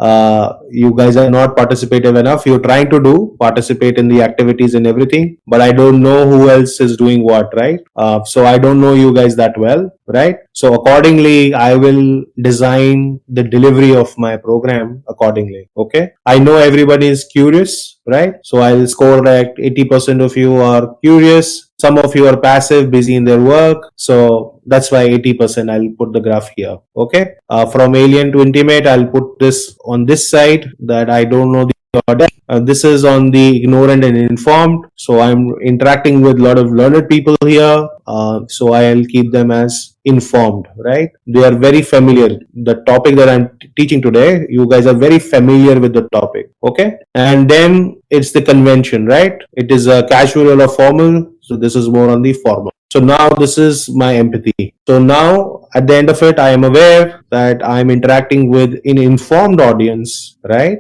You guys are not participative enough. You're trying to participate in the activities and everything, but I don't know who else is doing what, right? So I don't know you guys that well, right? So accordingly, I will design the delivery of my program accordingly. Okay. I know everybody is curious, right? So I'll score like 80% of you are curious. Some of you are passive, busy in their work. So that's why 80% I'll put the graph here. Okay. From alien to intimate, I'll put this on this side that I don't know the order. This is on the ignorant and informed. So I'm interacting with a lot of learned people here. So I'll keep them as informed, right? They are very familiar. The topic that I'm teaching today, you guys are very familiar with the topic. Okay. And then it's the convention, right? It is a casual or formal. So this is more on the formal. So now this is my empathy. So now at the end of it, I am aware that I'm interacting with an informed audience, right?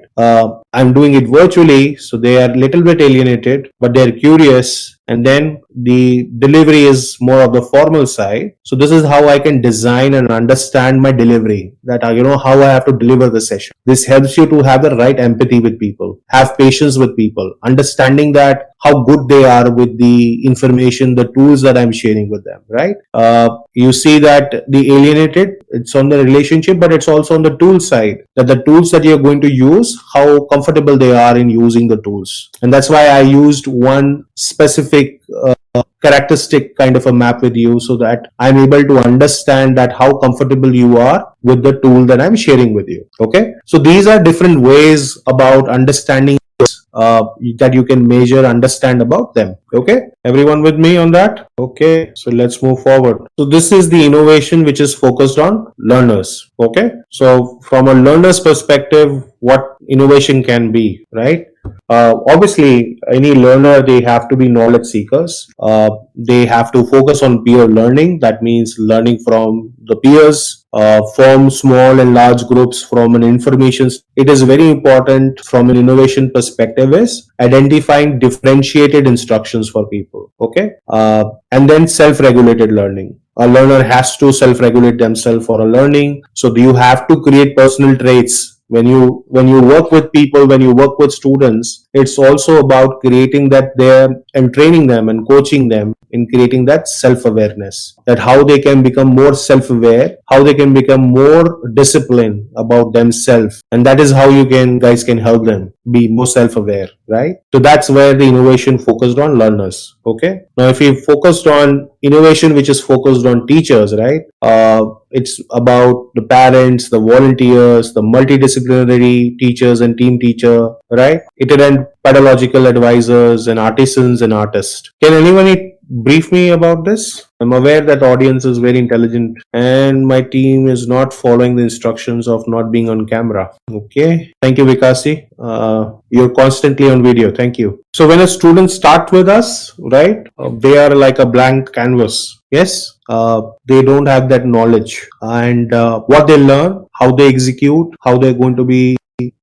I'm doing it virtually. So they are a little bit alienated, but they're curious. And then the delivery is more of the formal side. So this is how I can design and understand my delivery, that how I have to deliver the session. This helps you to have the right empathy with people, have patience with people, understanding that how good they are with the information, the tools that I'm sharing with them, right? You see that the alienated, it's on the relationship, but it's also on the tool side, that the tools that you're going to use, how comfortable they are in using the tools. And that's why I used one specific characteristic kind of a map with you, so that I'm able to understand that how comfortable you are with the tool that I'm sharing with you. Okay. So these are different ways about understanding that you can measure, understand about them. Okay, everyone with me on that? Okay, so let's move forward. So this is the innovation which is focused on learners. Okay, so from a learner's perspective, what innovation can be, right? Obviously, any learner, they have to be knowledge seekers. They have to focus on peer learning. That means learning from the peers, form small and large groups from an information. It is very important from an innovation perspective is identifying differentiated instructions for people. Okay. And then self-regulated learning. A learner has to self-regulate themselves for a learning. So you have to create personal traits. When you work with people, when you work with students, it's also about creating that there and training them and coaching them in creating that self-awareness, that how they can become more self-aware, how they can become more disciplined about themselves. And that is how guys can help them be more self-aware, right? So that's where the innovation focused on learners. Okay. Now, if we focused on innovation, which is focused on teachers, right? It's about the parents, the volunteers, the multidisciplinary teachers and team teacher, right? Itinerant pedagogical advisors and artisans and artists. Can anyone brief me about this? I'm aware that audience is very intelligent and my team is not following the instructions of not being on camera. Okay. Thank you, Vikasi. You're constantly on video. Thank you. So when a student starts with us, right, they are like a blank canvas. Yes. They don't have that knowledge, and what they learn, how they execute, how they're going to be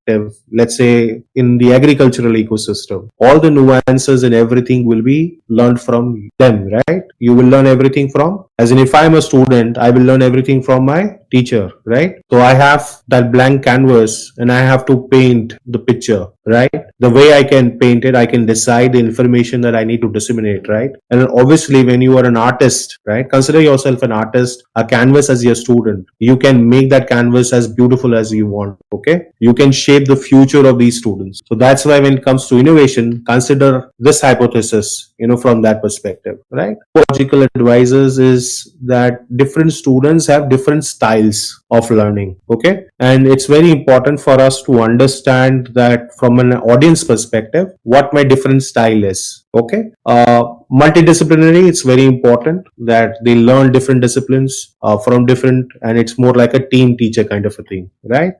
perspective, let's say in the agricultural ecosystem, all the nuances and everything will be learned from them, right? You will learn everything from, as in if I'm a student, I will learn everything from my teacher, right? So I have that blank canvas and I have to paint the picture, right? The way I can paint it, I can decide the information that I need to disseminate, right? And obviously, when you are an artist, right, consider yourself an artist, a canvas as your student. You can make that canvas as beautiful as you want, okay? You can shape the future of these students. So that's why when it comes to innovation, consider this hypothesis, from that perspective, right? Logical advisors is that different students have different styles of learning, okay? And it's very important for us to understand that from an audience perspective, what my different style is, okay? Multidisciplinary, it's very important that they learn different disciplines from different, and it's more like a team teacher kind of a thing, right?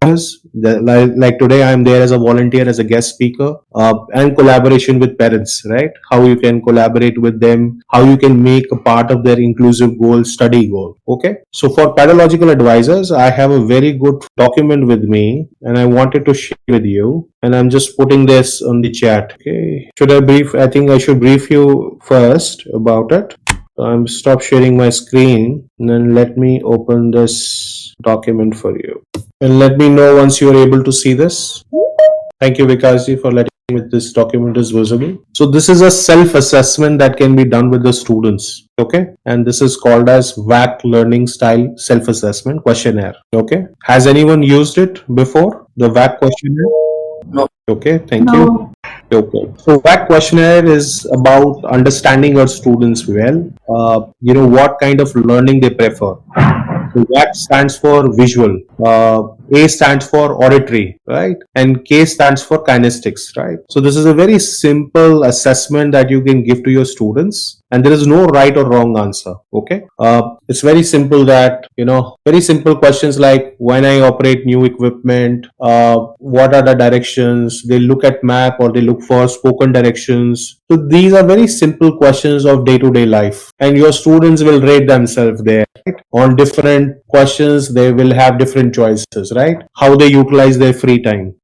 Like today I'm there as a volunteer, as a guest speaker, and collaboration with parents, right? How you can collaborate with them, how you can make a part of their inclusive goal, study goal, okay? So for pedagogical advisors, I have a very good document with me and I wanted to share with you, and I'm just putting this on the chat, okay? I think I should brief you first about it. I'm stop sharing my screen and then let me open this document for you. And let me know once you're able to see this. Thank you, Vikasji, for letting me know this document is visible. So this is a self-assessment that can be done with the students, okay? And this is called as WAC Learning Style Self-Assessment Questionnaire, okay? Has anyone used it before, the WAC questionnaire? No. Okay, thank you. Okay. So WAC questionnaire is about understanding our students well, what kind of learning they prefer. So WAC stands for visual, A stands for auditory, right? And K stands for kinestics, right? So this is a very simple assessment that you can give to your students, and there is no right or wrong answer, okay? It's very simple that, very simple questions like when I operate new equipment, what are the directions? They look at map or they look for spoken directions. So these are very simple questions of day-to-day life, and your students will rate themselves there, right? On different questions, they will have different choices, right? How they utilize their free time.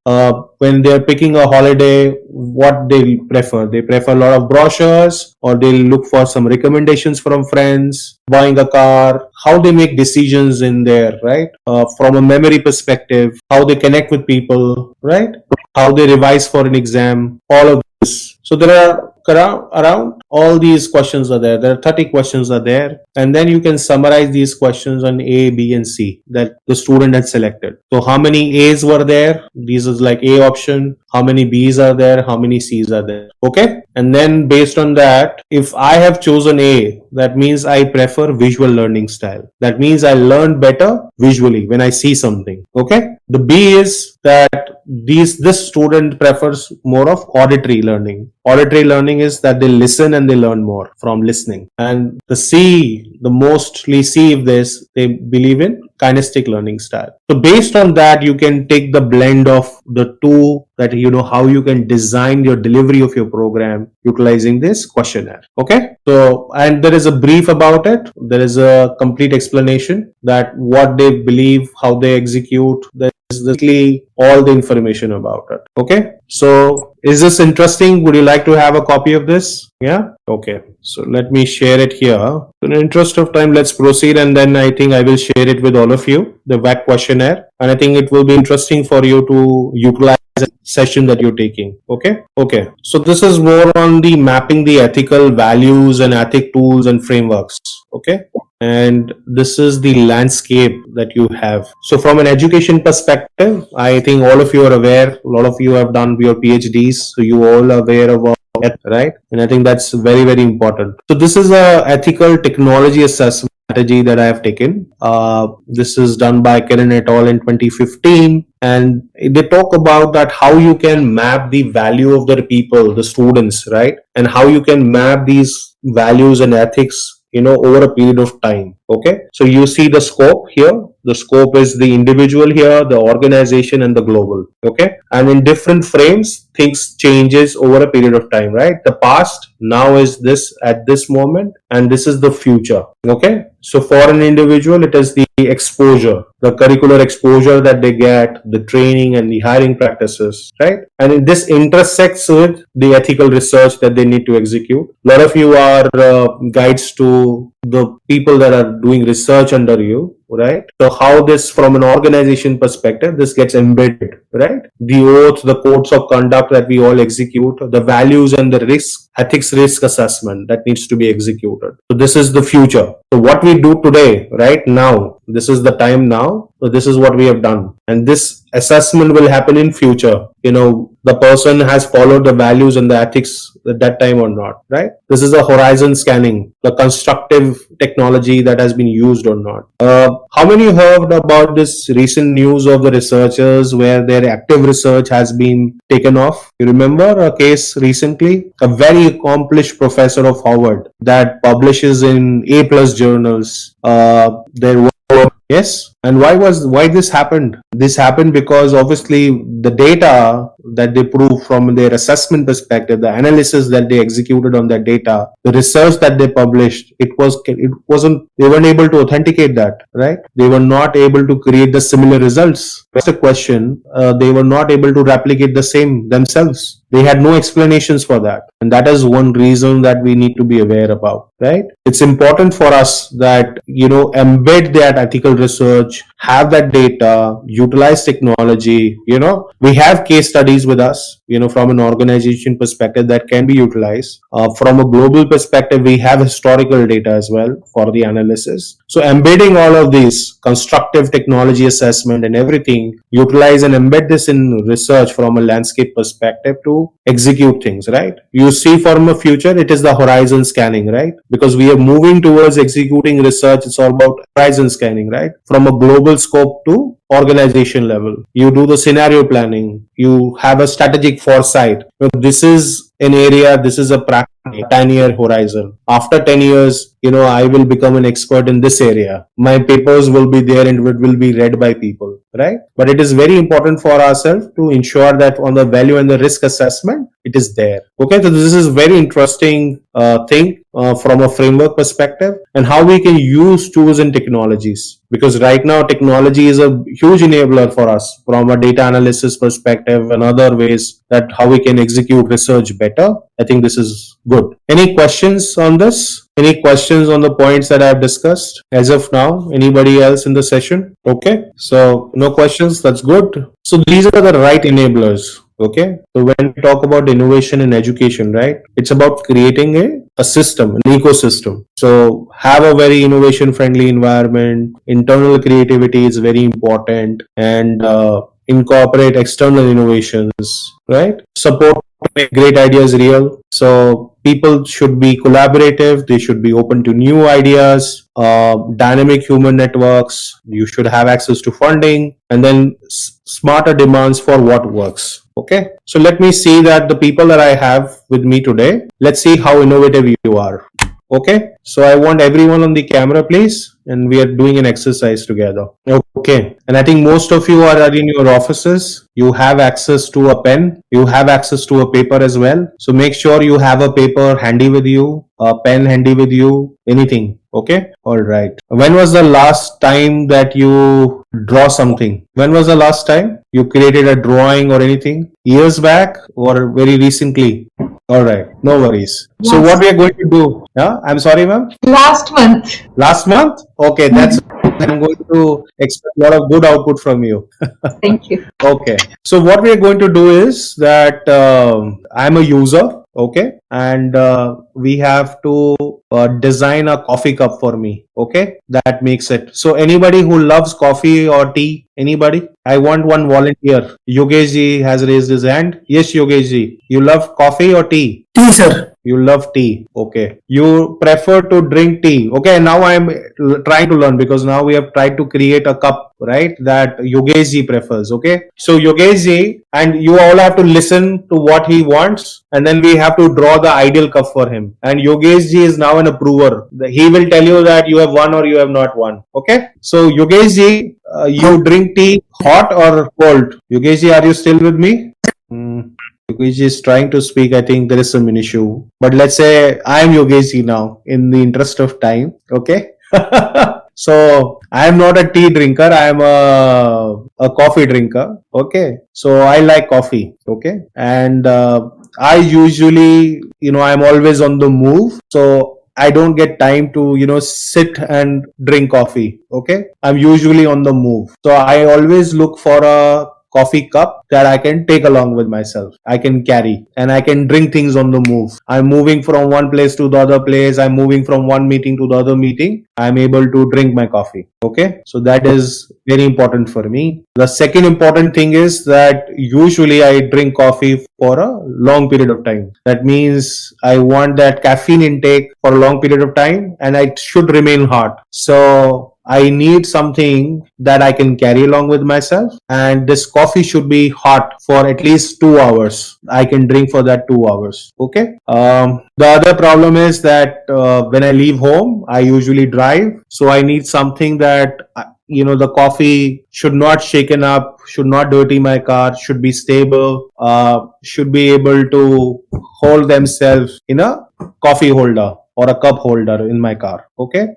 When they're picking a holiday, what they prefer. They prefer a lot of brochures, or they'll look for some recommendations from friends, buying a car, how they make decisions in there, right? From a memory perspective, how they connect with people, right? How they revise for an exam, all of this. So there are around all these questions are there. There are 30 questions are there, and then you can summarize these questions on A, B, and C that the student had selected. So how many A's were there? These is like A option. How many B's are there? How many C's are there? Okay. And then based on that, if I have chosen A, that means I prefer visual learning style. That means I learn better visually when I see something. Okay. The B is that this student prefers more of auditory learning. Auditory learning is that they listen and they learn more from listening. And the C, the mostly C of this, they believe in kinesthetic learning style. So based on that, you can take the blend of the two, that how you can design your delivery of your program utilizing this questionnaire. Okay. So, and there is a brief about it. There is a complete explanation that what they believe, how they execute. There is basically all the information about it. Okay. So is this interesting? Would you like to have a copy of this? Yeah. Okay. So let me share it here. In the interest of time, let's proceed, and then I think I will share it with all of you, the WAC questionnaire, and I think it will be interesting for you to utilize the session that you're taking. Okay. Okay. So this is more on the mapping the ethical values and ethic tools and frameworks. Okay. And this is the landscape that you have. So from an education perspective, I think all of you are aware, a lot of you have done your PhDs, so you all are aware of it, right? And I think that's very, very important. So this is a ethical technology assessment strategy that I have taken. This is done by Kiran et al. In 2015, and they talk about that how you can map the value of the people, the students, right? And how you can map these values and ethics over a period of time. Okay. So you see the scope here. The scope is the individual here, the organization, and the global. Okay, and in different frames, things changes over a period of time, right? The past now is this at this moment, and this is the future. Okay, so for an individual, it is the exposure, the curricular exposure that they get, the training and the hiring practices, right? And this intersects with the ethical research that they need to execute. A lot of you are guides to the people that are doing research under you, right? So how this, from an organization perspective, this gets embedded, right? The oath, the codes of conduct that we all execute, the values and the ethics risk assessment that needs to be executed. So this is the future. So what we do today, right now, this is the time now. So this is what we have done. And this assessment will happen in future. The person has followed the values and the ethics at that time or not, right? This is a horizon scanning, the constructive technology that has been used or not. How many heard about this recent news of the researchers where their active research has been taken off? You remember a case recently? A very accomplished professor of Harvard that publishes in A+ journals. Their work. Yes. And why this happened? This happened because obviously the data that they proved from their assessment perspective, the analysis that they executed on that data, the research that they published, they weren't able to authenticate that, right? They were not able to create the similar results. That's the question. They were not able to replicate the same themselves. They had no explanations for that. And that is one reason that we need to be aware about, right? It's important for us that, embed that ethical research, have that data, utilize technology. We have case studies with us, from an organization perspective that can be utilized. From a global perspective, we have historical data as well for the analysis. So embedding all of these constructive technology assessment and everything, utilize and embed this in research from a landscape perspective to execute things, right? You see from a future, it is the horizon scanning, right? Because we are moving towards executing research. It's all about horizon scanning, right? From a global scope to organization level. You do the scenario planning. You have a strategic foresight. This is an area, this is a 10-year horizon. After 10 years, I will become an expert in this area. My papers will be there and it will be read by people, right? But it is very important for ourselves to ensure that on the value and the risk assessment, it is there. Okay, so this is very interesting thing from a framework perspective, and how we can use tools and technologies. Because right now, technology is a huge enabler for us from a data analysis perspective and other ways that how we can execute research better. I think this is good. Any questions on this? Any questions on the points that I've discussed as of now? Anybody else in the session? Okay, so no questions. That's good. So these are the right enablers. Okay, so when we talk about innovation in education, right, it's about creating a system, an ecosystem. So have a very innovation friendly environment. Internal creativity is very important, and incorporate external innovations, right? Support make great ideas real. So people should be collaborative. They should be open to new ideas, dynamic human networks. You should have access to funding, and then smarter demands for what works. Okay, so let me see that the people that I have with me today, let's see how innovative you are. Okay, so I want everyone on the camera, please, and we are doing an exercise together. Okay, and I think most of you are in your offices. You have access to a pen, you have access to a paper as well. So make sure you have a paper handy with you, a pen handy with you, anything. Okay, all right. When was the last time that you draw something? When was the last time you created a drawing or anything? Years back or very recently? All right, no worries. So what we are going to do? Yeah, I'm sorry, ma'am. Last month. Last month? Okay, that's. I'm going to expect a lot of good output from you. Thank you. Okay, so what we are going to do is that I'm a user. Okay, and we have to design a coffee cup for me. Okay, that makes it. So anybody who loves coffee or tea, anybody? I want one volunteer. Yogesh ji has raised his hand. Yes, Yogesh ji, you love coffee or tea? Tea, sir. You love tea. Okay. You prefer to drink tea. Okay. Now I am trying to learn, because now we have tried to create a cup, right, that Yogesh ji prefers. Okay. So Yogesh ji, and you all have to listen to what he wants, and then we have to draw the ideal cup for him. And Yogesh ji is now an approver. He will tell you that you have won or you have not won. Okay. So Yogesh ji, You drink tea hot or cold? Yogesh, are you still with me? Yogesh is trying to speak. I think there is some issue. But let's say I'm Yogesh now in the interest of time. Okay. So I am not a tea drinker. I am a coffee drinker. Okay. So I like coffee. Okay. And I usually, I'm always on the move. So I don't get time to, sit and drink coffee. Okay. I'm usually on the move. So I always look for a coffee cup that I can take along with myself. I can carry and I can drink things on the move. I'm moving from one place to the other place. I'm moving from one meeting to the other meeting. I'm able to drink my coffee. Okay. So that is very important for me. The second important thing is that usually I drink coffee for a long period of time. That means I want that caffeine intake for a long period of time and it should remain hot. So I need something that I can carry along with myself, and this coffee should be hot for at least 2 hours. I can drink for that 2 hours. Okay. The other problem is that when I leave home, I usually drive, so I need something that the coffee should not shaken up, should not dirty my car, should be stable, should be able to hold themselves in a coffee holder or a cup holder in my car. Okay.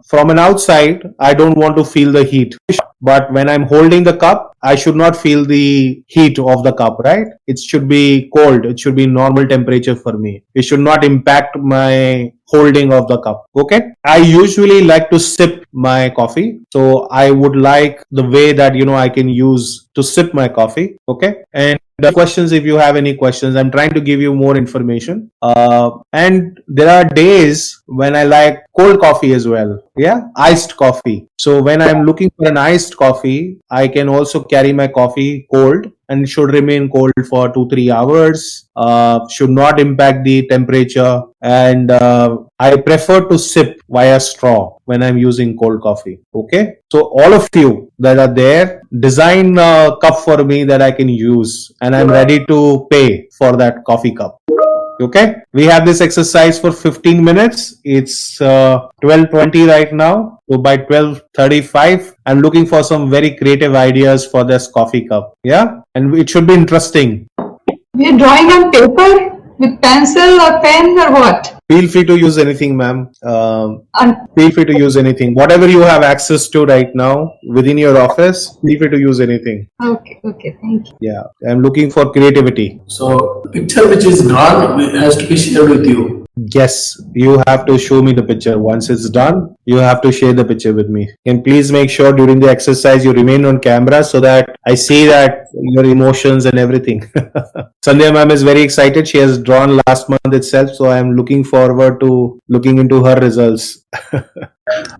From an outside, I don't want to feel the heat, but when I'm holding the cup, I should not feel the heat of the cup, right? It should be cold. It should be normal temperature for me. It should not impact my holding of the cup. Okay. I usually like to sip my coffee. So I would like the way that, I can use to sip my coffee. Okay. And questions, if you have any questions, I'm trying to give you more information. And there are days when I like cold coffee as well. Yeah. Iced coffee. So when I'm looking for an iced coffee, I can also carry my coffee cold and should remain cold for 2-3 hours. Should not impact the temperature. And I prefer to sip via straw when I'm using cold coffee. Okay. So all of you that are there, design a cup for me that I can use, and I'm ready to pay for that coffee cup. Okay. We have this exercise for 15 minutes. It's 12:20 right now. So by 12:35, I'm looking for some very creative ideas for this coffee cup. Yeah. And it should be interesting. We're drawing on paper with pencil or pen or what? Feel free to use anything, ma'am. Feel free to use anything. Whatever you have access to right now within your office, feel free to use anything. Okay, thank you. Yeah, I'm looking for creativity. So, picture which is drawn has to be shared with you. Yes, you have to show me the picture. Once it's done, you have to share the picture with me. And please make sure during the exercise you remain on camera so that I see that your emotions and everything. Sandhya ma'am is very excited. She has drawn last month itself, so I am looking forward to looking into her results.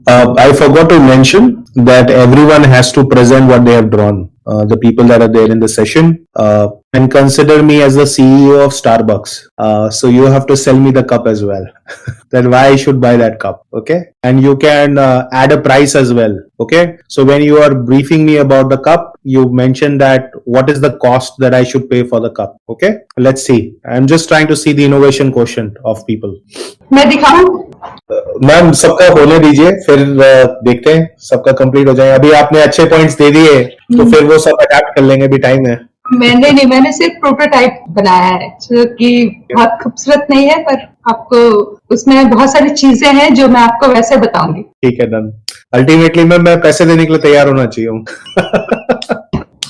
I forgot to mention that everyone has to present what they have drawn. The people that are there in the session, and consider me as the CEO of Starbucks. So you have to sell me the cup as well. That why I should buy that cup. Okay. And you can add a price as well. Okay. So when you are briefing me about the cup, you mention that what is the cost that I should pay for the cup. Okay. Let's see. I'm just trying to see the innovation quotient of people. मैं दिखाऊं? Ma'am सबका होने दीजिए, फिर देखते हैं सबका complete हो जाए. अभी आपने अच्छे पॉइंट्स दे दिए तो फिर वो सब अडैप्ट कर लेंगे, अभी टाइम है. मैंने सिर्फ प्रोटोटाइप बनाया है जो कि बहुत खूबसूरत नहीं है, पर आपको उसमें बहुत सारी चीजें हैं जो मैं आपको वैसे बताऊंगी. ठीक है, डन. अल्टीमेटली मैं पैसे देने के लिए तैयार होना चाहिए हूँ.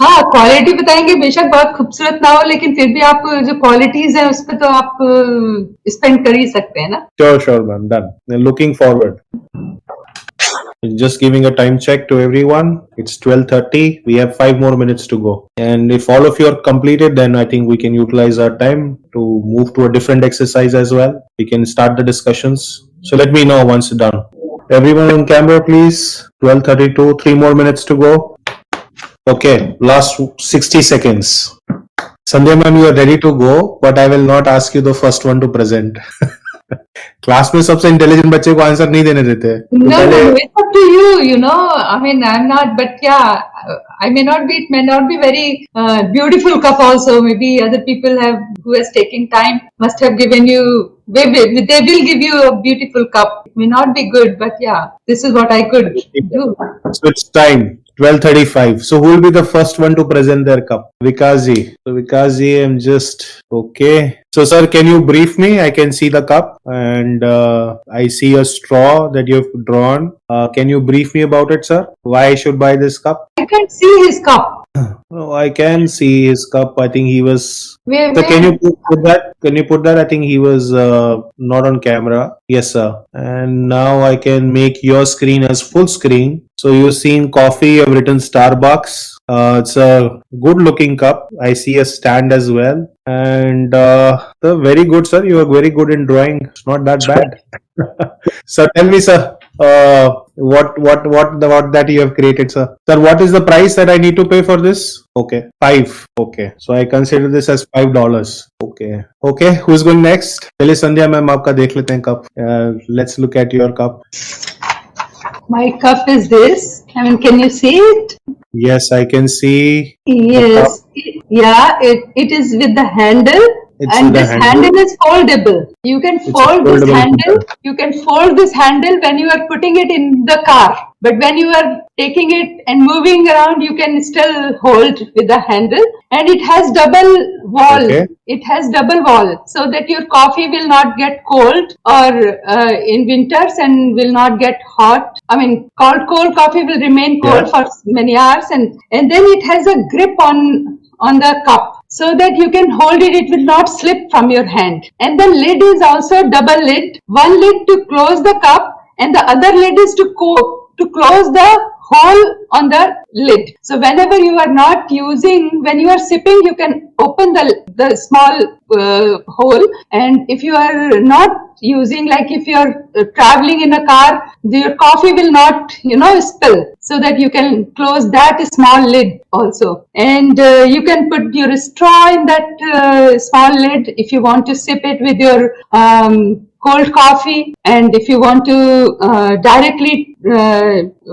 हाँ, क्वालिटी बताएंगे, बेशक बहुत खूबसूरत ना हो, लेकिन फिर भी आप जो क्वालिटीज है उस पर तो आप स्पेंड कर ही सकते हैं ना. Sure, ma'am. Done. Looking forward. Just giving a time check to everyone. It's 12:30. We have 5 more minutes to go. And if all of you are completed, then I think we can utilize our time to move to a different exercise as well. We can start the discussions. So let me know once done. Everyone on camera, please. 12:32. 3 more minutes to go. Okay. Last 60 seconds. Sandhya ma'am, you are ready to go, but I will not ask you the first one to present. Class में सबसे intelligent बच्चे को answer नहीं देने देते. No, it's up to you. You know, I mean, I'm not, but yeah, it may not be very beautiful cup also. Maybe other people who has taken time must have given you. They will give you a beautiful cup. It may not be good, but yeah, this is what I could do. So it's time. 12:35. So who will be the first one to present their cup? Vikazi. So Vikazi, I'm just okay. So sir, can you brief me? I can see the cup and I see a straw that you've drawn. Can you brief me about it, sir? Why I should buy this cup? I can't see his cup. Oh, I can see his cup. I think he was. Where, So can where? you put that? Can you put that? I think he was not on camera. Yes, sir. And now I can make your screen as full screen. So you've seen coffee. You've written Starbucks. It's a good-looking cup. I see a stand as well. And very good, sir. You are very good in drawing. It's not that bad. So tell me, sir. What that you have created, sir? Sir, what is the price that I need to pay for this? Okay, 5. Okay, so I consider this as $5. Okay, okay. Who's going next? चलिए संध्या ma'am आपका देख लेते हैं cup. Let's look at your cup. My cup is this. I mean, can you see it? Yes, I can see. Yes. It is with the handle. It's And with the this handle. handle is foldable. You can It's a fold this foldable handle. handle. You can fold this handle when you are putting it in the car. But when you are taking it and moving around, you can still hold with the handle. And it has double wall. Okay. It has double wall so that your coffee will not get cold or in winters and will not get hot. I mean, cold coffee will remain cold Yeah. for many hours, and then it has a grip on the cup so that you can hold it. It will not slip from your hand. And the lid is also double lid. One lid to close the cup, and the other lid is to close the hole on the lid. So whenever you are not using, when you are sipping, you can open the small hole. And if you are not using, like if you are traveling in a car, your coffee will not, spill. So that you can close that small lid also. And you can put your straw in that small lid if you want to sip it with your cold coffee, and if you want to directly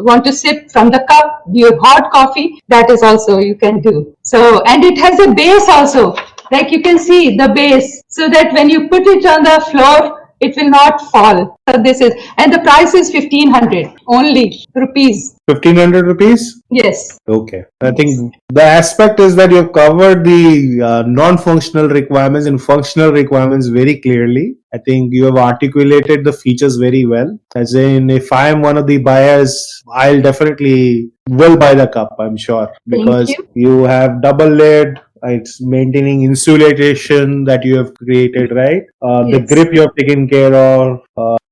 want to sip from the cup your hot coffee, that is also you can do. So, and it has a base also, like you can see the base, so that when you put it on the floor it will not fall. So this is, and the price is 1500 only rupees. 1500 rupees? Yes. Okay. I think the aspect is that you've covered the non-functional requirements and functional requirements very clearly. I think you have articulated the features very well. As in, if I am one of the buyers, I'll definitely will buy the cup, I'm sure. Because you have double lid, it's maintaining insulation that you have created, right? The grip you have taken care of.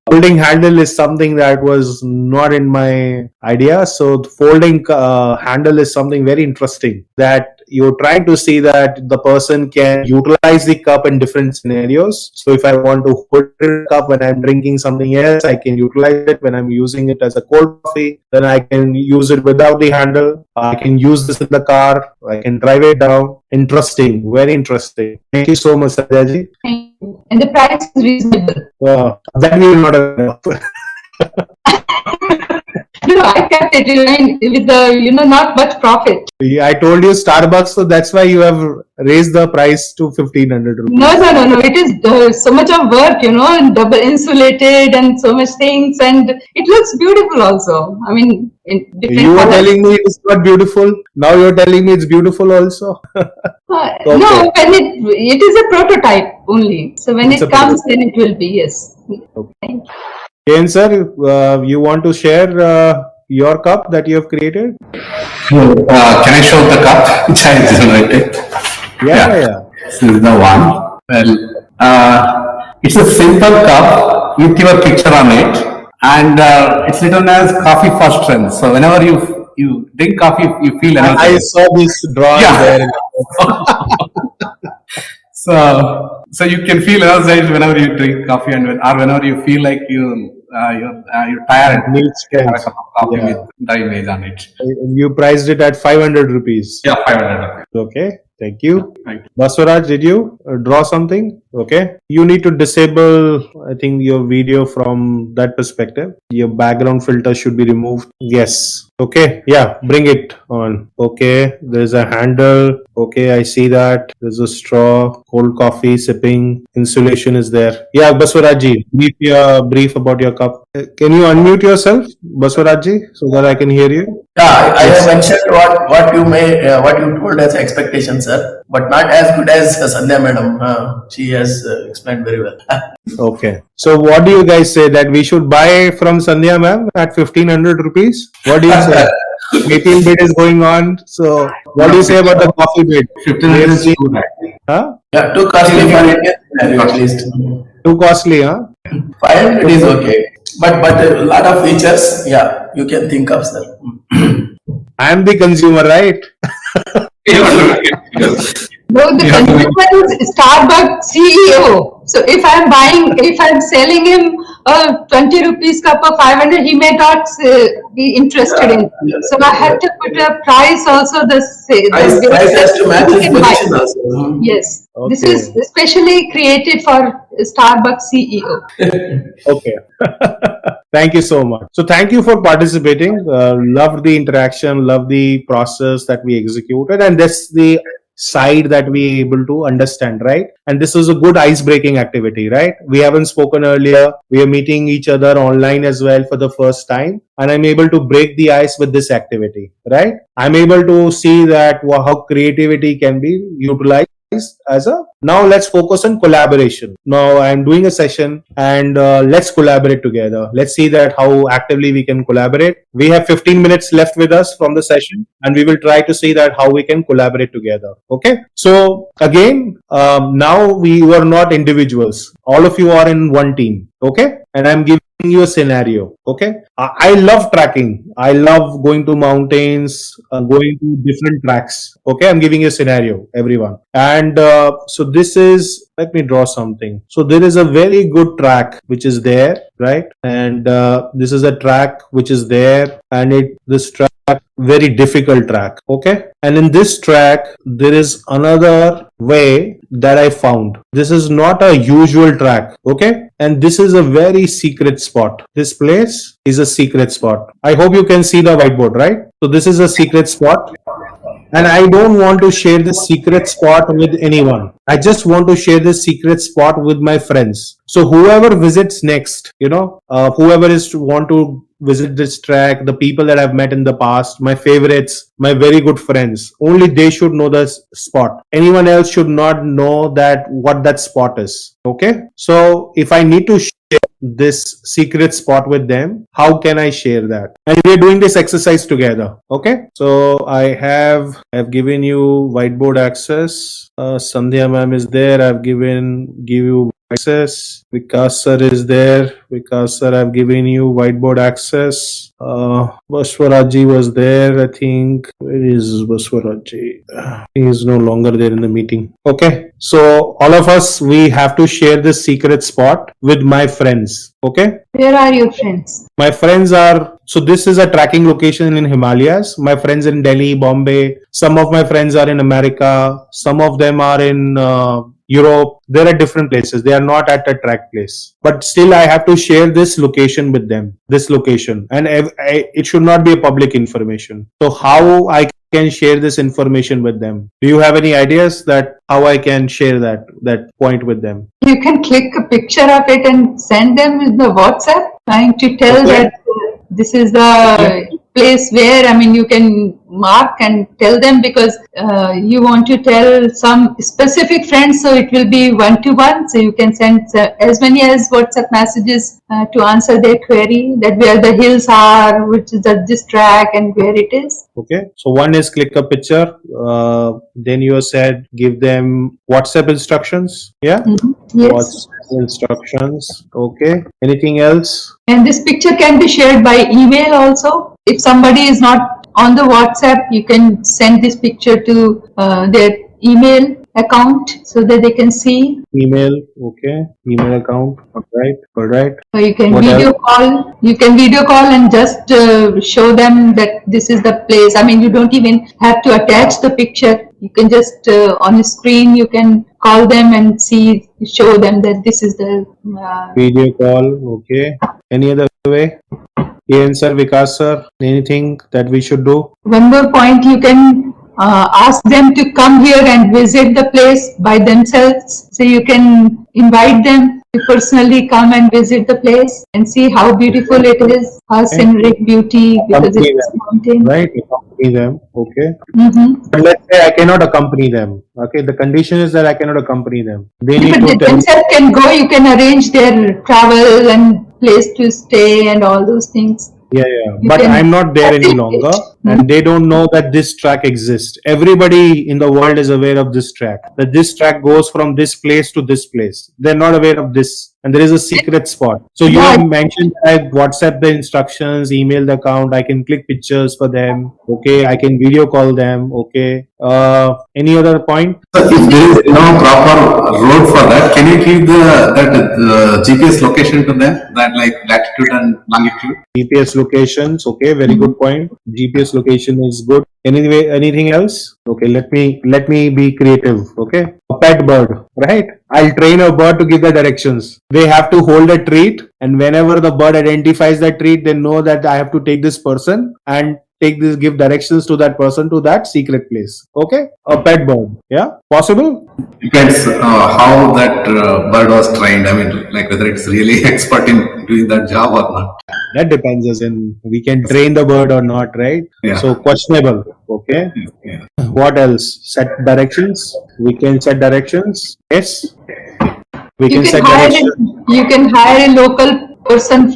Folding handle is something that was not in my idea. So the folding handle is something very interesting, that you're trying to see that the person can utilize the cup in different scenarios. So if I want to hold the cup when I'm drinking something else, I can utilize it. When I'm using it as a cold coffee, then I can use it without the handle. I can use this in the car. I can drive it down. Interesting. Very interesting. Thank you so much, Sanjay. And the price is reasonable. That we will not have. No, I kept it in line with the, not much profit. I told you Starbucks, so that's why you have raised the price to 1500 rupees. No. It is so much of work, and double insulated and so much things, and it looks beautiful also. I mean, in different You were colors. telling me it's not beautiful. Now you're telling me it's beautiful also. Okay. No, when it is a prototype only. So when It's it a comes, prototype. then it will be, yes. Okay. Thank you. Jane sir, you want to share your cup that you have created? Can I show the cup which I generated? Yeah. This is the one. Well, it's a simple cup with your picture on it, and it's written as coffee for strength. So whenever you drink coffee, you feel I energized. saw this drawing there. So you can feel energized whenever you drink coffee, and whenever you feel like you're tired. Neat sketch. Have a cup of coffee Yeah. with the image on it. You priced it at 500 rupees. Yeah, 500. Okay. Thank you. Thank you. Baswaraj, did you draw something? Okay, you need to disable, I think, your video from that perspective. Your background filter should be removed. Yes. Okay, yeah, bring it on. Okay, there's a handle. Okay, I see that. There's a straw, cold coffee, sipping, insulation is there. Yeah, Baswaraji, brief about your cup. Can you unmute yourself, Baswaraji, so that I can hear you? Yeah, I Yes. have mentioned what you what you told as expectation, sir, but not as good as Sandhya madam. She has explained very well. Okay. So what do you guys say, that we should buy from Sandhya ma'am at 1500 rupees? What do you say? 18 bid is going on. So what do you say about the coffee bid? 1500 is too high. Huh? Yeah, too costly for Indian scenario at least. Too costly, huh? 500 is okay, but a lot of features. Yeah, you can think of, sir. I am the consumer, right? No, the consumer is Starbucks CEO. So if I'm selling him a 20 rupees cup of 500, he may not be interested in. So I have to put a price also. Price has to match his he can buy. position also. Yes, this Okay. is especially created for Starbucks CEO. Okay. Thank you so much. So thank you for participating. Love the interaction, love the process that we executed, and that's the side that we able to understand, right? And this is a good ice breaking activity, right? We haven't spoken earlier. We are meeting each other online as well for the first time, and I'm able to break the ice with this activity, right? I'm able to see that how creativity can be utilized as a. Now let's focus on collaboration. Now I'm doing a session, and let's collaborate together. Let's see that how actively we can collaborate. We have 15 minutes left with us from the session, and we will try to see that how we can collaborate together. Okay, so again, now we are not individuals. All of you are in one team. Okay, and I'm giving you a scenario. Okay, I love tracking. I love going to mountains, going to different tracks. Okay, I'm giving you a scenario, everyone. And so this is, let me draw something. So there is a very good track which is there, right? And this is a track which is there, and this track, very difficult track. Okay, and in this track there is another way that I found. This is not a usual track. Okay, and this is a very secret spot. This place is a secret spot. I hope you can see the whiteboard, right? So this is a secret spot, and I don't want to share this secret spot with anyone. I just want to share this secret spot with my friends. So whoever visits next, whoever is to want to visit this track, the people that I've met in the past, my favorites, my very good friends, only they should know the spot. Anyone else should not know that what that spot is. Okay, so if I need to share this secret spot with them, how can I share that? And we're doing this exercise together. Okay, so I have given you whiteboard access. Sandhya ma'am is there. I've give you access. Vikas sir is there. Vikas sir, I've given you whiteboard access. Baswaraji was there, I think. Where is Baswaraji? He is no longer there in the meeting. Okay, so all of us, we have to share this secret spot with my friends. Okay, Where are your friends? my friends are, so this is a tracking location in Himalayas. My friends in Delhi, Bombay. Some of my friends are in America. Some of them are in Europe. They're at different places. They are not at a track place. But still, I have to share this location with them. This location, and it should not be a public information. So how I can share this information with them? Do you have any ideas that how I can share that point with them? You can click a picture of it and send them in the WhatsApp, trying to tell Okay. that this is the place where, you can mark and tell them, because you want to tell some specific friends, so it will be one-to-one. So you can send as many as WhatsApp messages to answer their query, that where the hills are, which is this track, and where it is. Okay, so one is click a picture. Then you said give them WhatsApp instructions. Yeah, Yes. WhatsApp instructions. Okay, anything else? And this picture can be shared by email also. If somebody is not on the WhatsApp, you can send this picture to their email account so that they can see. Email. Okay, email account. All right. Or you can What video else? call. You can video call and just show them that this is the place. You don't even have to attach the picture. You can just on the screen, you can call them and show them that this is the. Video call, okay. Any other way? Ian sir, Vikas sir, anything that we should do? One more point, you can ask them to come here and visit the place by themselves. So you can invite them to personally come and visit the place and see how beautiful it is, how scenic beauty, because Accompany it's them, mountain. right? Accompany them, okay. Mm-hmm. But let's say I cannot accompany them, okay. The condition is that I cannot accompany them. They need But to they tell. themselves can go, you can arrange their travel and place to stay and all those things. Yeah, yeah. You But can I'm not there any facilitate. longer, and they don't know that this track exists. Everybody in the world is aware of this track. That this track goes from this place to this place. They're not aware of this, and there is a secret spot. So you Yeah. have mentioned I WhatsApp the instructions, email the account. I can click pictures for them. Okay, I can video call them. Okay. Any other point? So if there is no proper road for that, can you give that GPS location to them, that like latitude and longitude? GPS locations. Okay, very good point. GPS location is good. Anyway, anything else? Okay, let me be creative. Okay, a pet bird, right? I'll train a bird to give the directions. They have to hold a treat, and whenever the bird identifies that treat, they know that I have to take this person and give directions to that person to that secret place. Okay, a pet bird. Yeah, possible. Depends how that bird was trained. I mean, like whether it's really expert in doing that job or not. That depends, as in we can train the bird or not, right? Yeah. So questionable. Okay. Yeah. What else? Set directions. We can set directions. Yes. We You can set can hire directions. you can hire a local person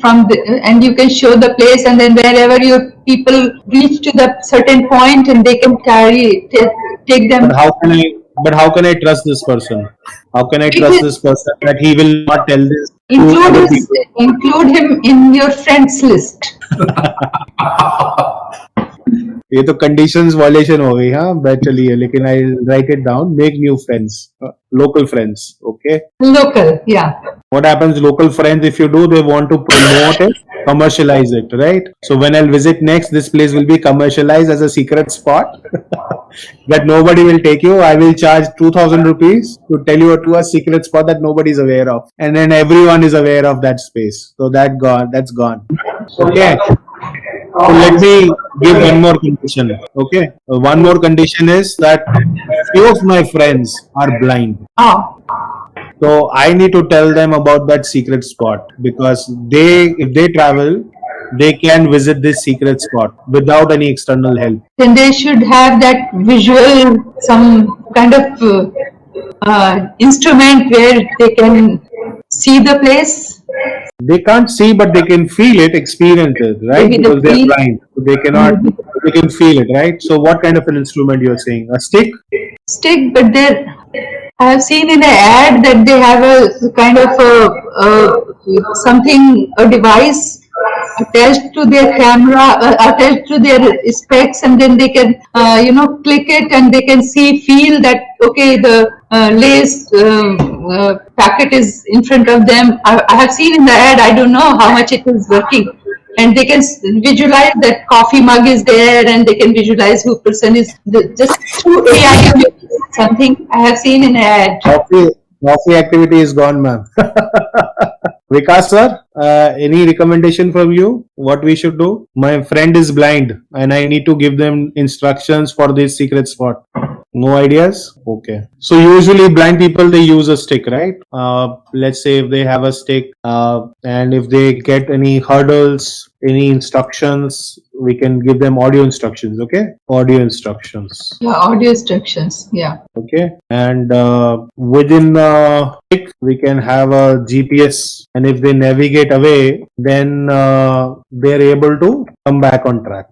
and you can show the place, and then wherever your people reach to the certain point, and they can take them. But how can I trust this person? How can I trust this person that he will not tell this to other people? Include him in your friends list. ये तो conditions violation हो गई हाँ but चलिए लेकिन I write it down, make new friends, local friends. Okay, Local, yeah. what happens local friends, if you do, they want to promote it, commercialize it, right? So when I'll visit next, this place will be commercialized as a secret spot that nobody will take you. I will charge 2,000 rupees to tell you to a secret spot that nobody is aware of, and then everyone is aware of that space. So that's gone. Okay. So let me give one more condition. Okay, one more condition is that few of my friends are blind. Oh, So I need to tell them about that secret spot, because if they travel, they can visit this secret spot without any external help. then they should have that visual, some kind of instrument where they can see the place. They can't see, but they can feel it, experience it, right? Maybe Because the they're feel. blind, so they cannot. They can feel it, right? So what kind of an instrument you're saying? A stick? Stick, but I have seen in an ad that they have a kind of a device attached to their camera, attached to their specs, and then they can, click it and they can feel that, okay, the lace packet is in front of them. I have seen in the ad, I don't know how much it is working. And they can visualize that coffee mug is there, and they can visualize who person is just through AI. Something I have seen in an ad. Coffee activity is gone, ma'am. Vikas sir, any recommendation from you? What we should do? My friend is blind and I need to give them instructions for this secret spot. No ideas? Okay. So usually blind people, they use a stick, right? Let's say if they have a stick and if they get any hurdles, any instructions, we can give them audio instructions. Okay, audio instructions. Yeah, audio instructions. Yeah. Okay, and within stick we can have a GPS, and if they navigate away, then they're able to come back on track.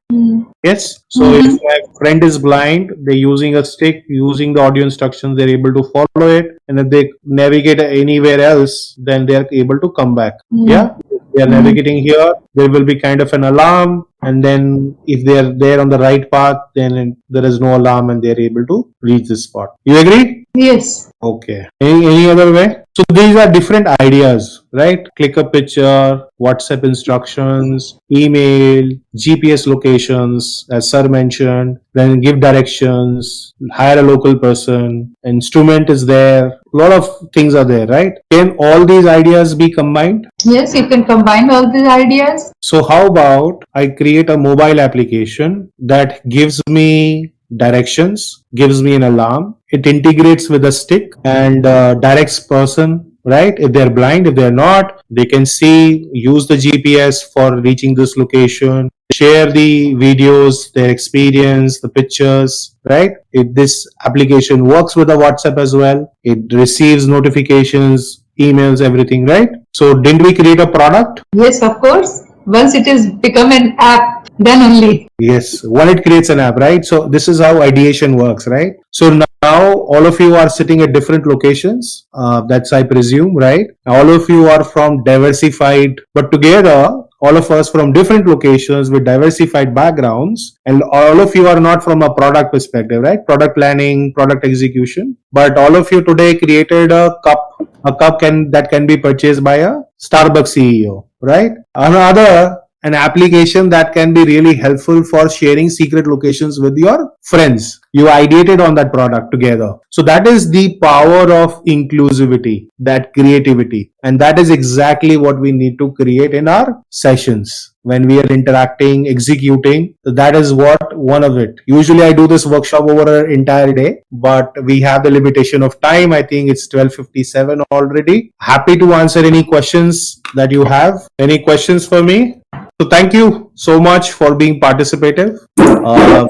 Yes. So if my friend is blind, they're using a stick, using the audio instructions, they're able to follow it, and if they navigate anywhere else, then they are able to come back. Yeah. They are navigating here, there will be kind of an alarm, and then if they are there on the right path, then there is no alarm and they are able to reach this spot. You agree? Yes. Okay. Any other way? So these are different ideas, right? Click a picture, WhatsApp instructions, email, GPS locations, as sir mentioned, then give directions, hire a local person, instrument is there, a lot of things are there, right? Can all these ideas be combined? Yes, you can combine all these ideas. So how about I create a mobile application that gives me directions, gives me an alarm. It integrates with a stick and directs person, right? If they're blind, if they're not, they can see, use the GPS for reaching this location, share the videos, their experience, the pictures, right? If this application works with the WhatsApp as well, it receives notifications, emails, everything, right? So didn't we create a product? Yes, of course. Once it is become an app, then only. Yes, when it creates an app, right? So this is how ideation works, right? So now all of you are sitting at different locations. That's I presume, right? All of you are from diversified, but together, all of us from different locations with diversified backgrounds, and all of you are not from a product perspective, right? Product planning, product execution, but all of you today created a cup can be purchased by a Starbucks CEO, right? Another an application that can be really helpful for sharing secret locations with your friends. You ideated on that product together. So that is the power of inclusivity, that creativity. And that is exactly what we need to create in our sessions. When we are interacting, executing, that is what one of it. Usually I do this workshop over an entire day, but we have the limitation of time. I think it's 12:57 already. Happy to answer any questions that you have. Any questions for me? So thank you so much for being participative. I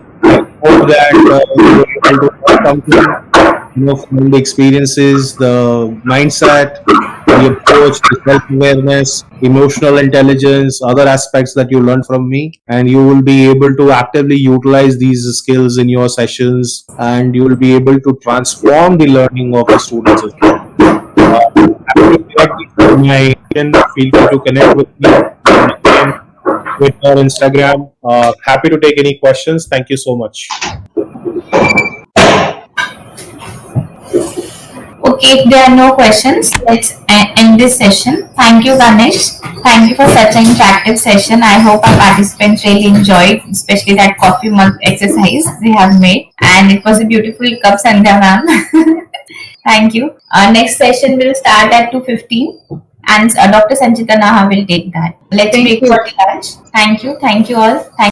hope that you were able to learn something, from the experiences, the mindset, the approach, the self-awareness, emotional intelligence, other aspects that you learned from me, and you will be able to actively utilize these skills in your sessions, and you will be able to transform the learning of the students as well. Happy to connect with my feel free to connect with me on LinkedIn, Twitter, Instagram. Happy to take any questions. Thank you so much. Okay, if there are no questions, let's end this session. Thank you, Ganesh. Thank you for such an interactive session. I hope our participants really enjoyed, especially that coffee mug exercise they have made. And it was a beautiful cup, Sandhya ma'am. Thank you. Our next session will start at 2:15 and Dr. Sanchita Naha will take that. Let's Thank break you. for lunch. Thank you. Thank you all. Thank